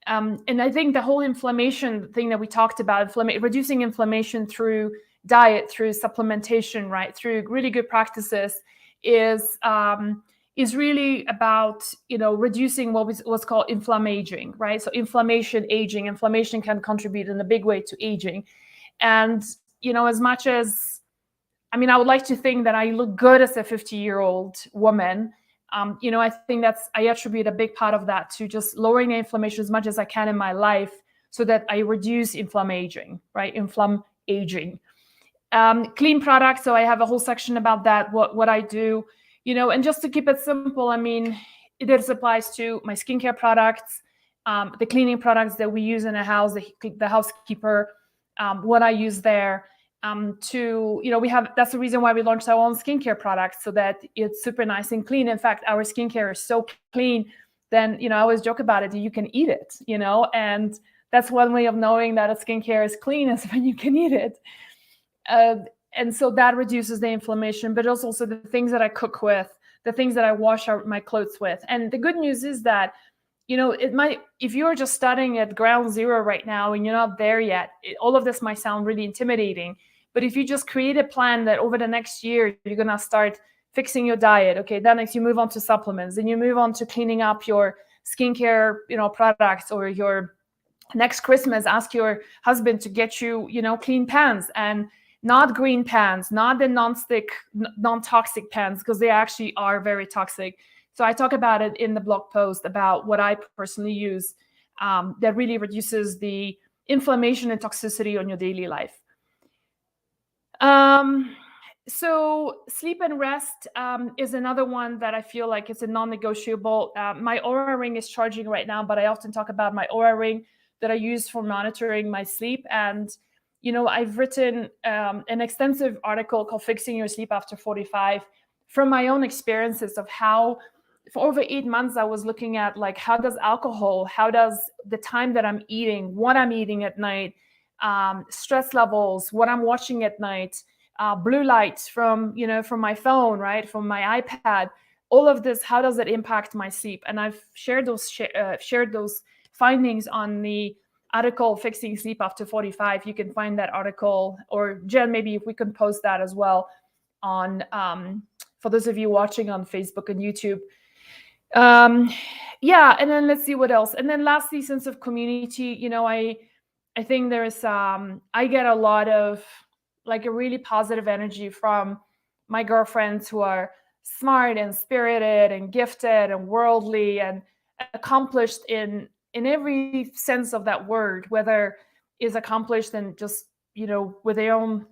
I think the whole inflammation thing that we talked about, reducing inflammation through diet, through supplementation, right, through really good practices, is really about reducing what's called inflammaging, right? So inflammation can contribute in a big way to aging, and as much as I would like to think that I look good as a 50-year-old woman. I think I attribute a big part of that to just lowering the inflammation as much as I can in my life, so that I reduce inflammaging, right? Inflammaging. Clean products. So I have a whole section about that, what I do, and just to keep it simple, it applies to my skincare products, the cleaning products that we use in the house, the housekeeper, what I use there. That's the reason why we launched our own skincare products, so that it's super nice and clean. In fact, our skincare is so clean, then, I always joke about it, that you can eat it, and that's one way of knowing that a skincare is clean, is when you can eat it. And so that reduces the inflammation, but it's also the things that I cook with, the things that I wash my clothes with. And the good news is that, if you're just starting at ground zero right now and you're not there yet, all of this might sound really intimidating. But if you just create a plan that over the next year, you're going to start fixing your diet. Okay, then next you move on to supplements, then you move on to cleaning up your skincare, products, or your next Christmas, ask your husband to get you, clean pans, and not green pans, not the non-stick, non-toxic pans, because they actually are very toxic. So I talk about it in the blog post about what I personally use that really reduces the inflammation and toxicity on your daily life. So sleep and rest is another one that I feel like it's a non-negotiable. My Oura Ring is charging right now, but I often talk about my Oura Ring that I use for monitoring my sleep. And, I've written an extensive article called Fixing Your Sleep After 45 from my own experiences of how for over 8 months, I was looking at like, how does alcohol, how does the time that I'm eating, what I'm eating at night, stress levels, what I'm watching at night, blue lights from my phone, right, from my iPad, all of this, how does it impact my sleep? And I've shared those findings on the article Fixing Sleep After 45. You can find that article, or Jen, maybe if we can post that as well on for those of you watching on Facebook and YouTube. Yeah, and then let's see what else. And then lastly, sense of community. I think there's I get a lot of like a really positive energy from my girlfriends who are smart and spirited and gifted and worldly and accomplished in every sense of that word, whether is accomplished and just with their own,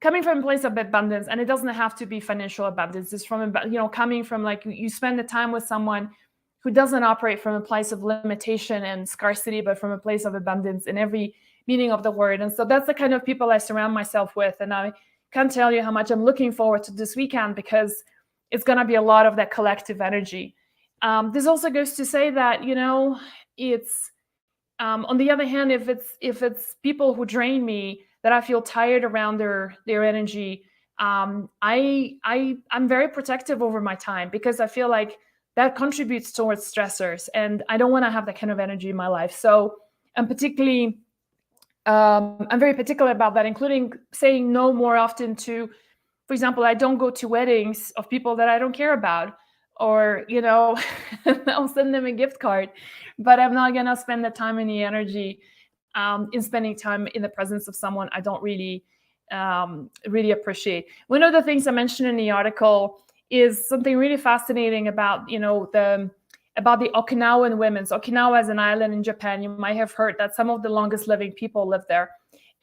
coming from a place of abundance. And it doesn't have to be financial abundance. It's from coming from like you spend the time with someone who doesn't operate from a place of limitation and scarcity, but from a place of abundance in every meaning of the word. And so that's the kind of people I surround myself with. And I can't tell you how much I'm looking forward to this weekend, because it's going to be a lot of that collective energy. This also goes to say that, it's on the other hand, if it's people who drain me, that I feel tired around their energy, I'm very protective over my time, because I feel like that contributes towards stressors, and I don't want to have that kind of energy in my life. So I'm very particular about that, including saying no more often to, for example, I don't go to weddings of people that I don't care about, or, I'll send them a gift card, but I'm not going to spend the time and the energy in spending time in the presence of someone I don't really appreciate. One of the things I mentioned in the article is something really fascinating about, the Okinawan women. So Okinawa is an island in Japan. You might have heard that some of the longest living people live there.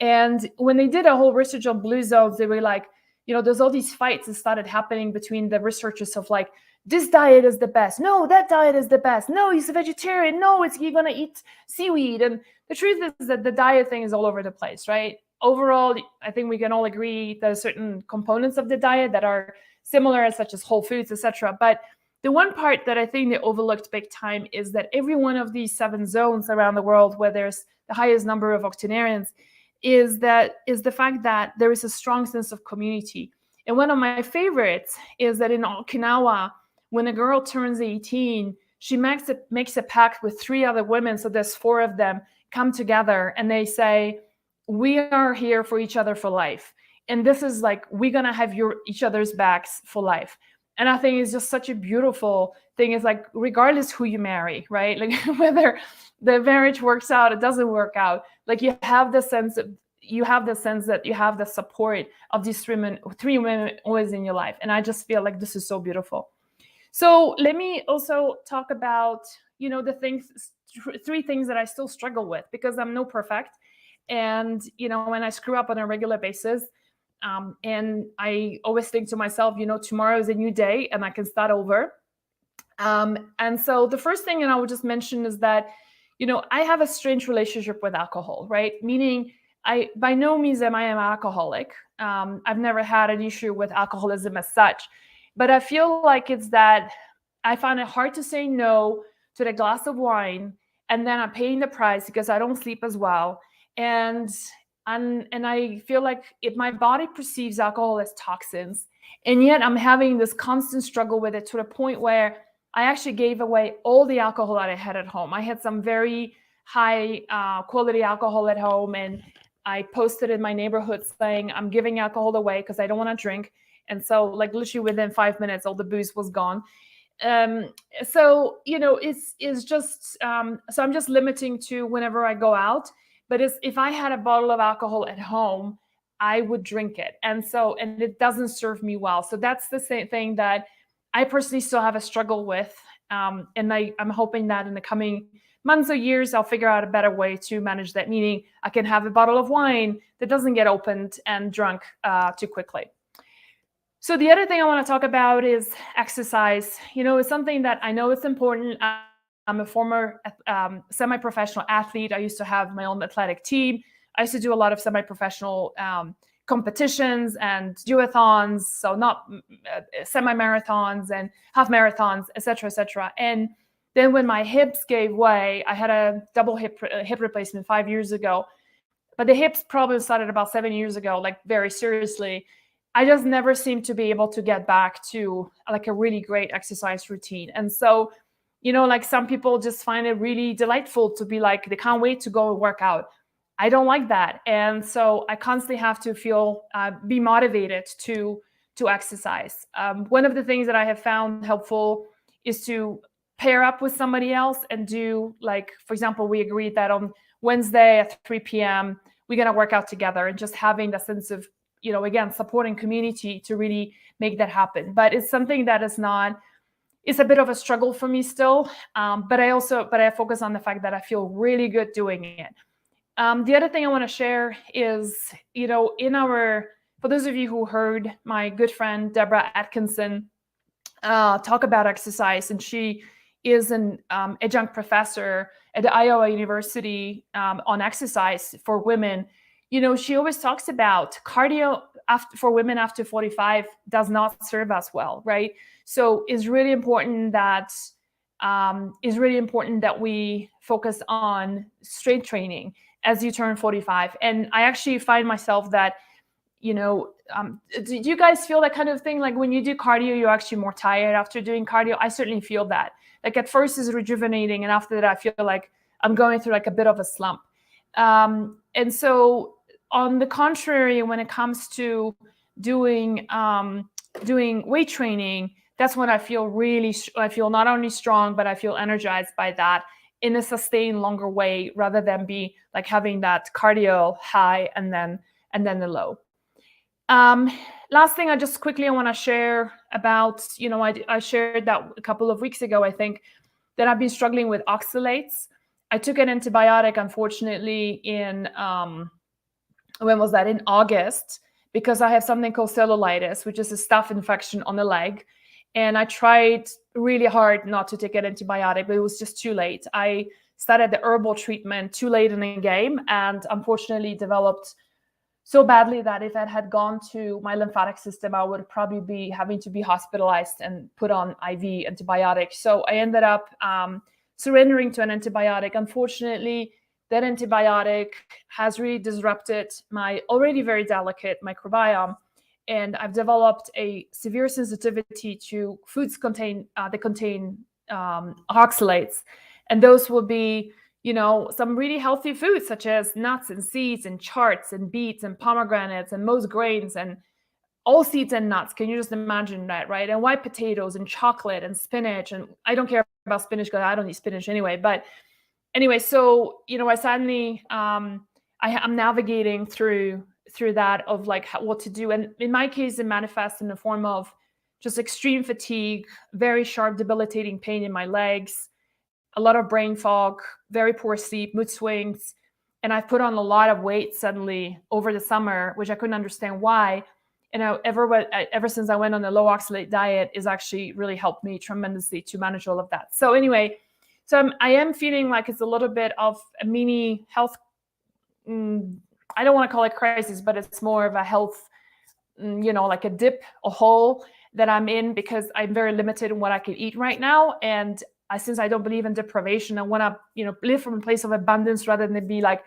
And when they did a whole research on blue zones, they were like, there's all these fights that started happening between the researchers of like, this diet is the best. No, that diet is the best. No, he's a vegetarian. No, you're going to eat seaweed. And the truth is that the diet thing is all over the place, right? Overall, I think we can all agree there's certain components of the diet that are similar, such as whole foods, etc. But the one part that I think they overlooked big time is that every one of these 7 zones around the world where there's the highest number of octogenarians is the fact that there is a strong sense of community. And one of my favorites is that in Okinawa, when a girl turns 18, she makes a pact with 3 other women. So there's 4 of them come together and they say, we are here for each other for life. And this is like, we're going to have each other's backs for life. And I think it's just such a beautiful thing. It's like, regardless who you marry, right? Like whether the marriage works out, it doesn't work out. Like you have the sense that you have the support of these 3 women always in your life. And I just feel like this is so beautiful. So let me also talk about, the 3 things that I still struggle with, because I'm no perfect. And, when I screw up on a regular basis, and I always think to myself, tomorrow is a new day and I can start over. And so the first thing, and I would just mention, is that, I have a strange relationship with alcohol, right? Meaning by no means am I an alcoholic. I've never had an issue with alcoholism as such, but I feel like it's that I find it hard to say no to the glass of wine, and then I'm paying the price because I don't sleep as well. And I feel like my body perceives alcohol as toxins, and yet I'm having this constant struggle with it, to the point where I actually gave away all the alcohol that I had at home. I had some very high quality alcohol at home, and I posted in my neighborhood saying, I'm giving alcohol away because I don't want to drink. And so like literally within 5 minutes, all the booze was gone. So, it's just, so I'm just limiting to whenever I go out. But if I had a bottle of alcohol at home, I would drink it. And it doesn't serve me well. So that's the same thing that I personally still have a struggle with. And I'm hoping that in the coming months or years, I'll figure out a better way to manage that, meaning I can have a bottle of wine that doesn't get opened and drunk too quickly. So the other thing I want to talk about is exercise. It's something that I know it's important. I'm a former semi-professional athlete. I used to have my own athletic team. I used to do a lot of semi-professional competitions and duathons, so not semi-marathons and half marathons, et cetera. And then when my hips gave way, I had a double hip replacement 5 years ago. But the hips problem started about 7 years ago, like very seriously. I just never seemed to be able to get back to like a really great exercise routine. And so, like some people just find it really delightful to be like, they can't wait to go and work out. I don't like that. And so I constantly have to be motivated to exercise. One of the things that I have found helpful is to pair up with somebody else and do, like, for example, we agreed that on Wednesday at 3 p.m., we're going to work out together, and just having the sense of, again, supporting community to really make that happen. But it's something that it's a bit of a struggle for me still. But I focus on the fact that I feel really good doing it. The other thing I want to share is, for those of you who heard my good friend, Deborah Atkinson, talk about exercise, and she is an adjunct professor at the Iowa University on exercise for women. She always talks about cardio for women after 45 does not serve us well, right? So it's really important that we focus on strength training as you turn 45. And I actually find myself that, do you guys feel that kind of thing? Like when you do cardio, you're actually more tired after doing cardio. I certainly feel that. Like at first it's rejuvenating, and after that I feel like I'm going through like a bit of a slump. And so on the contrary, when it comes to doing weight training, that's when I feel not only strong, but I feel energized by that in a sustained longer way, rather than be like having that cardio high and then the low. Last thing I want to share about, I shared that a couple of weeks ago, I think, that I've been struggling with oxalates. I took an antibiotic, unfortunately, in August, because I have something called cellulitis, which is a staph infection on the leg. And I tried really hard not to take an antibiotic, but it was just too late. I started the herbal treatment too late in the game, and unfortunately developed so badly that if it had gone to my lymphatic system, I would probably be having to be hospitalized and put on IV antibiotics. So I ended up surrendering to an antibiotic. Unfortunately, that antibiotic has really disrupted my already very delicate microbiome, and I've developed a severe sensitivity to foods that contain oxalates, and those will be, some really healthy foods such as nuts and seeds and charts and beets and pomegranates and most grains and all seeds and nuts. Can you just imagine that, right? And white potatoes and chocolate and spinach. And I don't care about spinach because I don't eat spinach anyway. But anyway, so, I suddenly, I'm navigating through that of like what to do. And in my case, it manifests in the form of just extreme fatigue, very sharp, debilitating pain in my legs, a lot of brain fog, very poor sleep, mood swings. And I've put on a lot of weight suddenly over the summer, which I couldn't understand why. And ever since I went on the low oxalate diet, is actually really helped me tremendously to manage all of that. So anyway, I am feeling like it's a little bit of a mini health, I don't want to call it crisis, but it's more of a health, like a dip, a hole that I'm in, because I'm very limited in what I can eat right now. And since I don't believe in deprivation, I want to, live from a place of abundance rather than be like,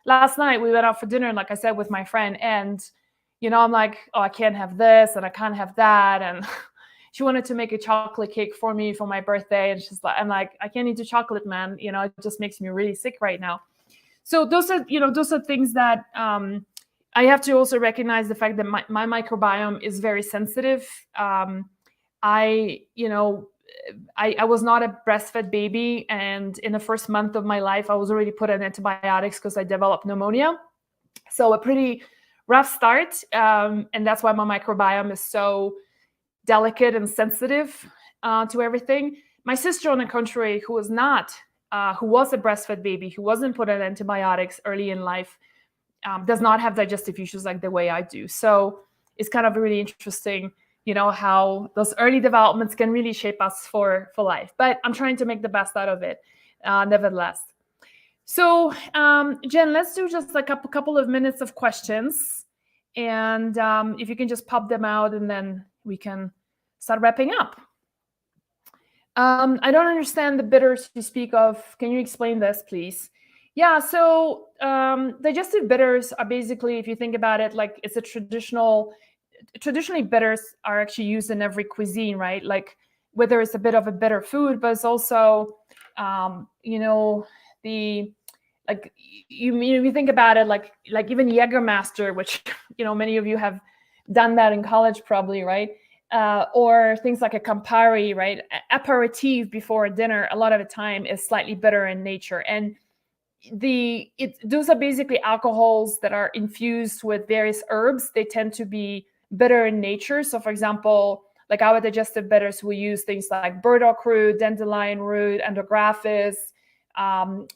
last night we went out for dinner, like I said, with my friend, and, I'm like, oh, I can't have this and I can't have that. And she wanted to make a chocolate cake for me for my birthday. And I'm like, I can't eat the chocolate, man. It just makes me really sick right now. So those are things that I have to also recognize the fact that my microbiome is very sensitive. I was not a breastfed baby, and in the first month of my life, I was already put on antibiotics because I developed pneumonia. So a pretty rough start, and that's why my microbiome is so delicate and sensitive. to everything. My sister, on the contrary, who was a breastfed baby, who wasn't put on antibiotics early in life, does not have digestive issues like the way I do. So it's kind of really interesting, how those early developments can really shape us for life. But I'm trying to make the best out of it, nevertheless. So, Jen, let's do just a couple of minutes of questions. And if you can just pop them out, and then we can start wrapping up. I don't understand the bitters you speak of. Can you explain this, please? Yeah, so digestive bitters are basically, if you think about it, like it's traditionally bitters are actually used in every cuisine, right? Like whether it's a bit of a bitter food, but it's also, like you think about it, like even Jägermeister, which many of you have done that in college probably, right? Or things like a Campari, right? Aperitif before dinner, a lot of the time is slightly bitter in nature, and those are basically alcohols that are infused with various herbs. They tend to be bitter in nature. So, for example, like our digestive bitters, we use things like burdock root, dandelion root, andrographis, and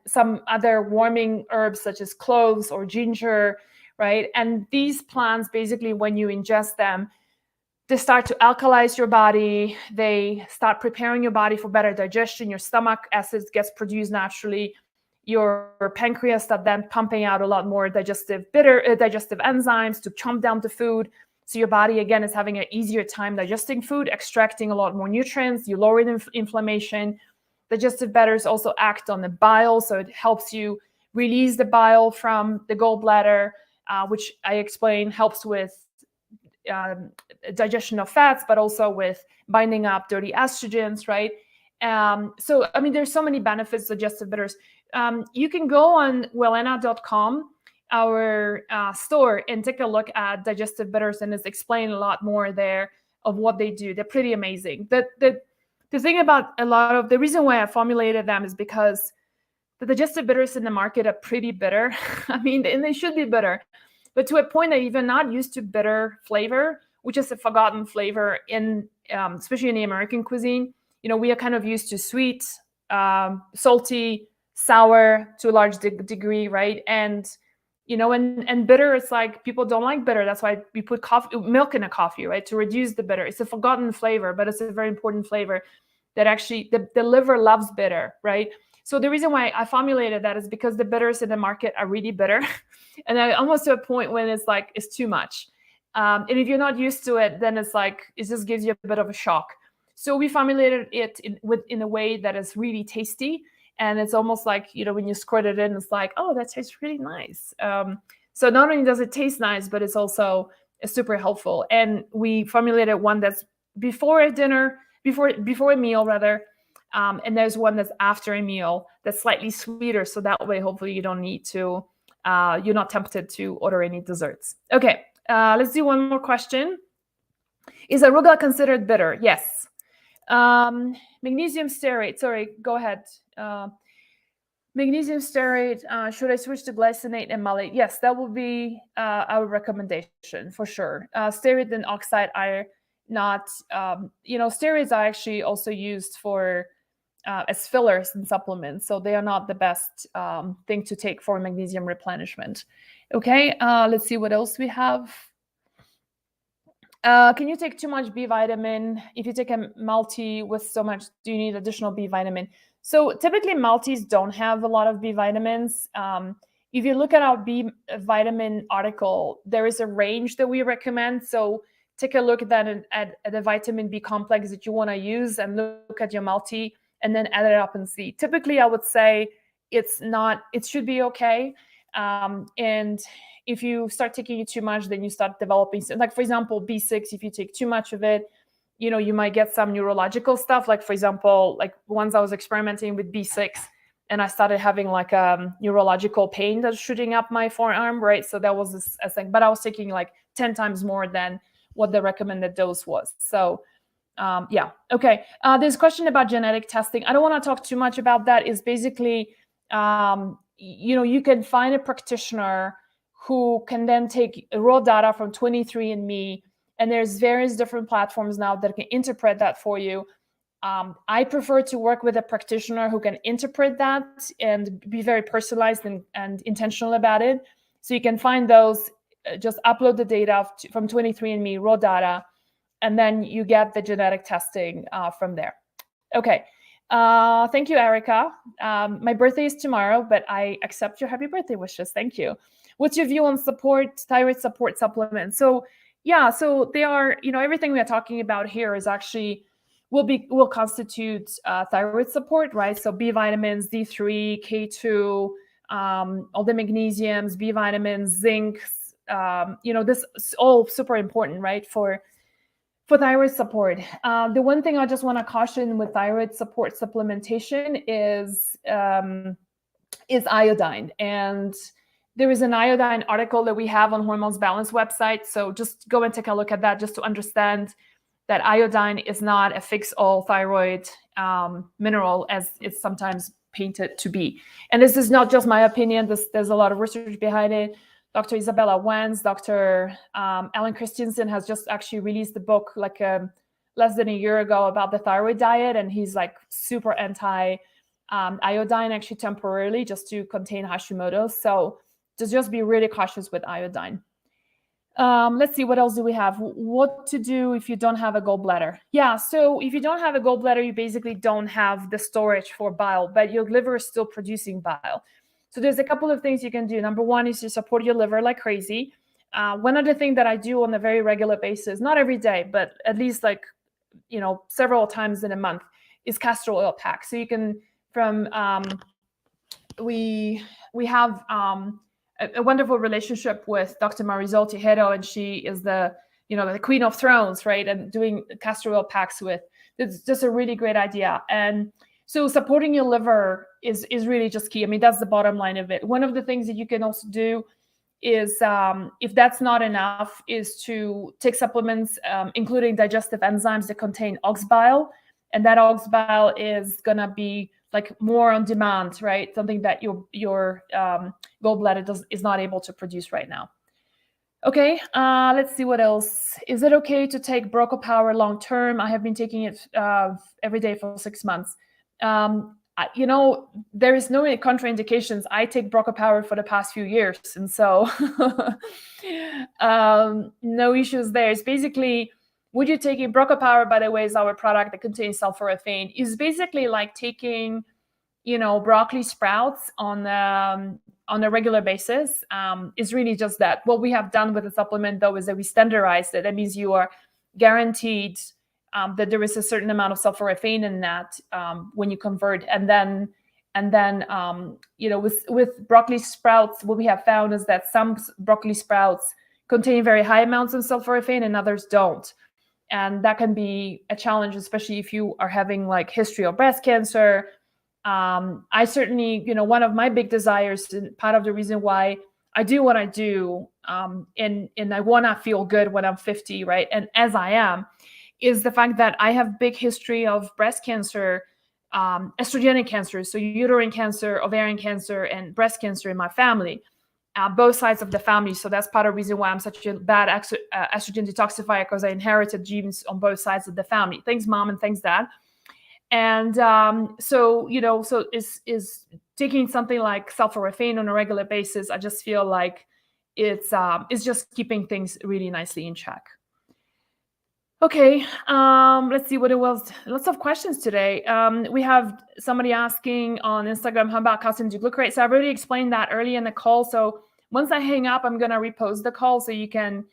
some other warming herbs such as cloves or ginger, right? And these plants, basically, when you ingest them, they start to alkalize your body. They start preparing your body for better digestion. Your stomach acids gets produced naturally. Your pancreas start then pumping out a lot more digestive enzymes to chomp down the food. So your body, again, is having an easier time digesting food, extracting a lot more nutrients. You lower the inflammation. Digestive bitters also act on the bile, so it helps you release the bile from the gallbladder, which I explain helps with digestion of fats, but also with binding up dirty estrogens, right? So, I mean, there's so many benefits of digestive bitters. You can go on wellena.com, our store, and take a look at digestive bitters, and it's explained a lot more there of what they do. They're pretty amazing. The thing about the reason why I formulated them is because the digestive bitters in the market are pretty bitter. I mean, and they should be bitter, but to a point that you're not used to bitter flavor, which is a forgotten flavor especially in the American cuisine. We are kind of used to sweet, salty, sour to a large degree, right? And and bitter, it's like people don't like bitter. That's why we put milk in a coffee, right? To reduce the bitter. It's a forgotten flavor, but it's a very important flavor that actually the liver loves bitter, right? So the reason why I formulated that is because the bitters in the market are really bitter, and almost to a point when it's too much. And if you're not used to it, then it's like it just gives you a bit of a shock. So we formulated it in a way that is really tasty, and it's almost like when you squirt it in, it's like, oh, that tastes really nice. So not only does it taste nice, but it's also super helpful. And we formulated one that's before a meal rather. And there's one that's after a meal that's slightly sweeter. So that way, hopefully you don't need to, you're not tempted to order any desserts. Okay, let's do one more question. Is arugula considered bitter? Yes. Magnesium stearate, sorry, go ahead. Magnesium stearate, should I switch to glycinate and malate? Yes, that will be our recommendation for sure. Stearate and oxide are not, steroids are actually also used for as fillers and supplements, so they are not the best thing to take for magnesium replenishment. Okay, let's see what else we have. Can you take too much B vitamin? If you take a multi with so much, do you need additional B vitamin? So typically multis don't have a lot of B vitamins. If you look at our B vitamin article, there is a range that we recommend. So take a look at the vitamin B complex that you want to use and look at your multi and then add it up and see. Typically, I would say it should be okay. And if you start taking it too much, then you start developing, like for example, B6, if you take too much of it, you might get some neurological stuff. Like for example, like once I was experimenting with B6 and I started having like a neurological pain that's shooting up my forearm, right? So that was a thing, but I was taking like 10 times more than what the recommended dose was. So yeah, okay. There's a question about genetic testing. I don't want to talk too much about that. It's basically, you can find a practitioner who can then take raw data from 23andMe And there's various different platforms now that can interpret that for you. I prefer to work with a practitioner who can interpret that and be very personalized and intentional about it. So you can find those, just upload the data from 23andMe, raw data, and then you get the genetic testing from there. Okay. Thank you, Erica. My birthday is tomorrow, but I accept your happy birthday wishes. Thank you. What's your view on thyroid support supplements? So yeah, so they are, everything we are talking about here is actually will constitute thyroid support, right? So B vitamins, D3, K2, all the magnesiums, B vitamins, zinc, this is all super important, right? For thyroid support. The one thing I just want to caution with thyroid support supplementation is iodine. And there is an iodine article that we have on Hormones Balance website. So just go and take a look at that just to understand that iodine is not a fix-all thyroid mineral as it's sometimes painted to be. And this is not just my opinion. There's a lot of research behind it. Dr. Isabella Wenz, Dr. Alan Christensen has just actually released a book like less than a year ago about the thyroid diet, and he's like super anti iodine actually temporarily just to contain Hashimoto's. So just be really cautious with iodine. Let's see, what else do we have? What to do if you don't have a gallbladder? Yeah, so if you don't have a gallbladder, you basically don't have the storage for bile, but your liver is still producing bile. So there's a couple of things you can do. Number one is to support your liver like crazy. One other thing that I do on a very regular basis, not every day, but at least several times in a month, is castor oil pack. So you can we have a wonderful relationship with Dr. Marisol Tejero, and she is the queen of thrones, right? And doing castor oil packs it's just a really great idea. And so supporting your liver is really just key. I mean, that's the bottom line of it. One of the things that you can also do is, if that's not enough, is to take supplements, including digestive enzymes that contain ox bile. And that ox bile is going to be like more on demand, right? Something that your gallbladder is not able to produce right now. Okay, let's see what else. Is it okay to take Broco Power long term? I have been taking it every day for 6 months. There is no contraindications. I take Broco Power for the past few years, and so no issues there. It's basically, would you take Broco Power, by the way, is our product that contains sulforaphane. Is basically like taking, broccoli sprouts on a regular basis. Is really just that. What we have done with the supplement, though, is that we standardized it. That means you are guaranteed that there is a certain amount of sulforaphane in that when you convert. And then with broccoli sprouts, what we have found is that some broccoli sprouts contain very high amounts of sulforaphane and others don't. And that can be a challenge, especially if you are having like history of breast cancer. I certainly, one of my big desires, and part of the reason why I do what I do, and I want to feel good when I'm 50, right? And as I am, is the fact that I have big history of breast cancer, estrogenic cancer, so uterine cancer, ovarian cancer, and breast cancer in my family, both sides of the family. So that's part of the reason why I'm such a bad estrogen detoxifier, because I inherited genes on both sides of the family. Thanks, Mom, and thanks, Dad. And so is taking something like sulforaphane on a regular basis, I just feel like it's just keeping things really nicely in check. Okay, let's see what it was. Lots of questions today. We have somebody asking on Instagram, how about calcium D-glucarate? So I've already explained that early in the call. So once I hang up, I'm gonna repost the call so you can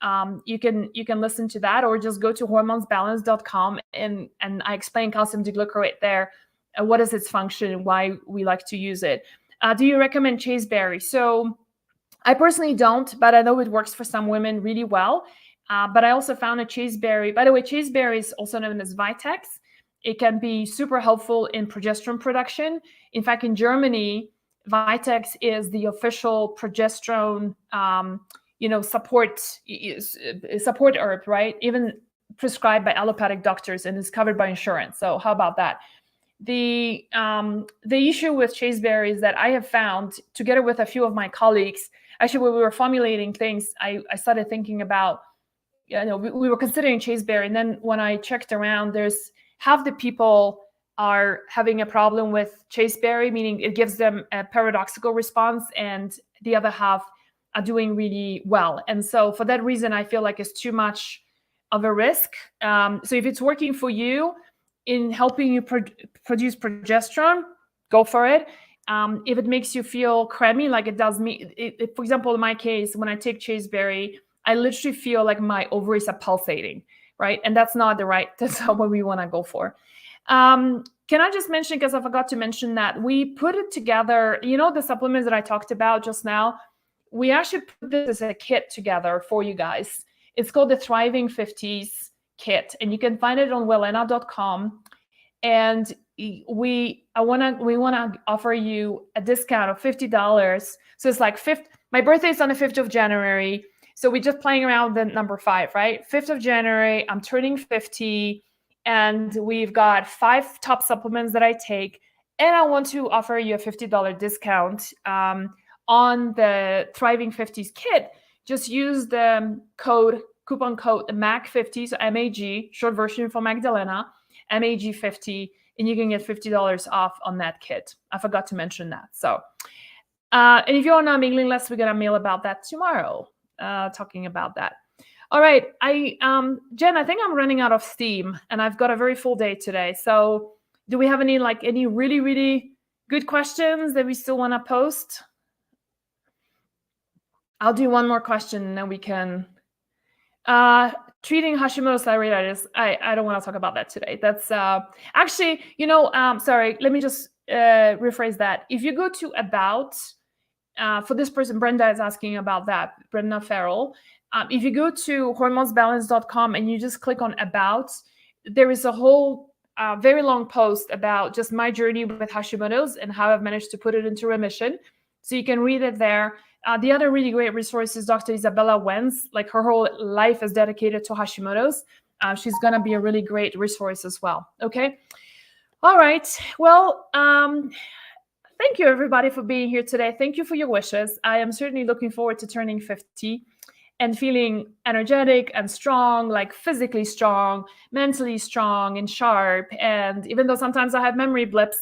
listen to that, or just go to hormonesbalance.com and I explain calcium D-glucarate there, what is its function and why we like to use it. Do you recommend chasteberry? So I personally don't, but I know it works for some women really well. But I also found a chasteberry. By the way, chasteberry is also known as Vitex. It can be super helpful in progesterone production. In fact, in Germany, Vitex is the official progesterone support herb, right? Even prescribed by allopathic doctors and is covered by insurance. So how about that? The issue with chasteberry is that I have found, together with a few of my colleagues, actually when we were formulating things, I started thinking about, we were considering chaseberry, and then when I checked around, there's half the people are having a problem with chaseberry, meaning it gives them a paradoxical response, and the other half are doing really well. And so for that reason, I feel like it's too much of a risk. So if it's working for you in helping you produce progesterone, go for it. If it makes you feel crammy, like it does me, for example, in my case, when I take chaseberry, I literally feel like my ovaries are pulsating, right? And that's not that's not what we want to go for. Can I just mention, because I forgot to mention that we put it together, the supplements that I talked about just now, we actually put this as a kit together for you guys. It's called the Thriving 50s kit, and you can find it on wellena.com. And we want to offer you a discount of $50. So it's like my birthday is on the 5th of January. So we're just playing around with the number 5, right? 5th of January, I'm turning 50, and we've got 5 top supplements that I take. And I want to offer you a $50 discount on the Thriving 50s kit. Just use the coupon code MAG50, so MAG, short version for Magdalena, MAG50, and you can get $50 off on that kit. I forgot to mention that. So, and if you're on our mailing list, we're gonna mail about that tomorrow, talking about that. All right, Jen, I think I'm running out of steam, and I've got a very full day today. So, do we have any really, really good questions that we still want to post? I'll do one more question, and then we can. Treating Hashimoto's thyroiditis. I don't want to talk about that today. That's actually, sorry, let me just rephrase that. If you go to About, for this person, Brenda is asking about that, Brenda Farrell. If you go to hormonesbalance.com and you just click on About, there is a whole very long post about just my journey with Hashimoto's and how I've managed to put it into remission. So you can read it there. The other really great resource is Dr. Isabella Wenz. Like, her whole life is dedicated to Hashimoto's. She's going to be a really great resource as well. Okay. All right. Well, thank you, everybody, for being here today. Thank you for your wishes. I am certainly looking forward to turning 50 and feeling energetic and strong, like physically strong, mentally strong and sharp. And even though sometimes I have memory blips,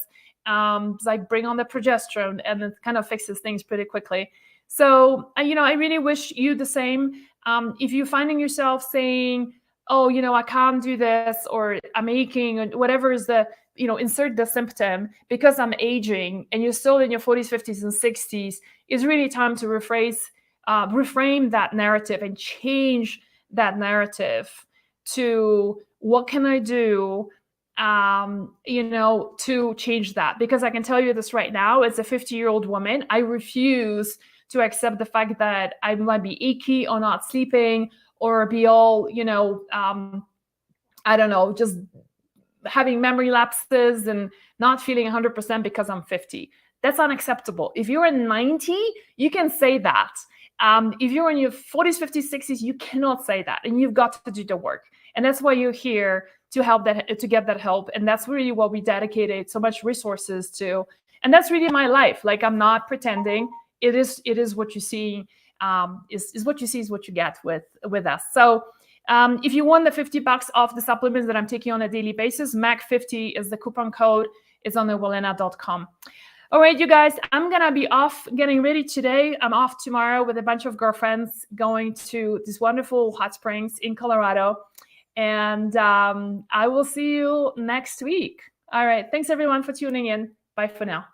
like, bring on the progesterone, and it kind of fixes things pretty quickly. So, I really wish you the same. If you're finding yourself saying, oh, I can't do this, or I'm aching, or whatever is the, insert the symptom, because I'm aging, and you're still in your 40s, 50s, and 60s, it's really time to reframe that narrative and change that narrative to, what can I do to change that? Because I can tell you this right now, as a 50-year-old woman, I refuse to accept the fact that I might be achy or not sleeping, or be all, I don't know, just having memory lapses and not feeling 100% because I'm 50. That's unacceptable. If you're 90, you can say that. If you're in your 40s, 50s, 60s, you cannot say that, and you've got to do the work. And that's why you're here, to get that help. And that's really what we dedicated so much resources to. And that's really my life. Like, I'm not pretending. It is what you see. Is what you see is what you get with us. So if you want the $50 off the supplements that I'm taking on a daily basis, MAG50 is the coupon code. It's on the wellena.com. All right, you guys, I'm going to be off getting ready today. I'm off tomorrow with a bunch of girlfriends, going to these wonderful hot springs in Colorado. And I will see you next week. All right. Thanks, everyone, for tuning in. Bye for now.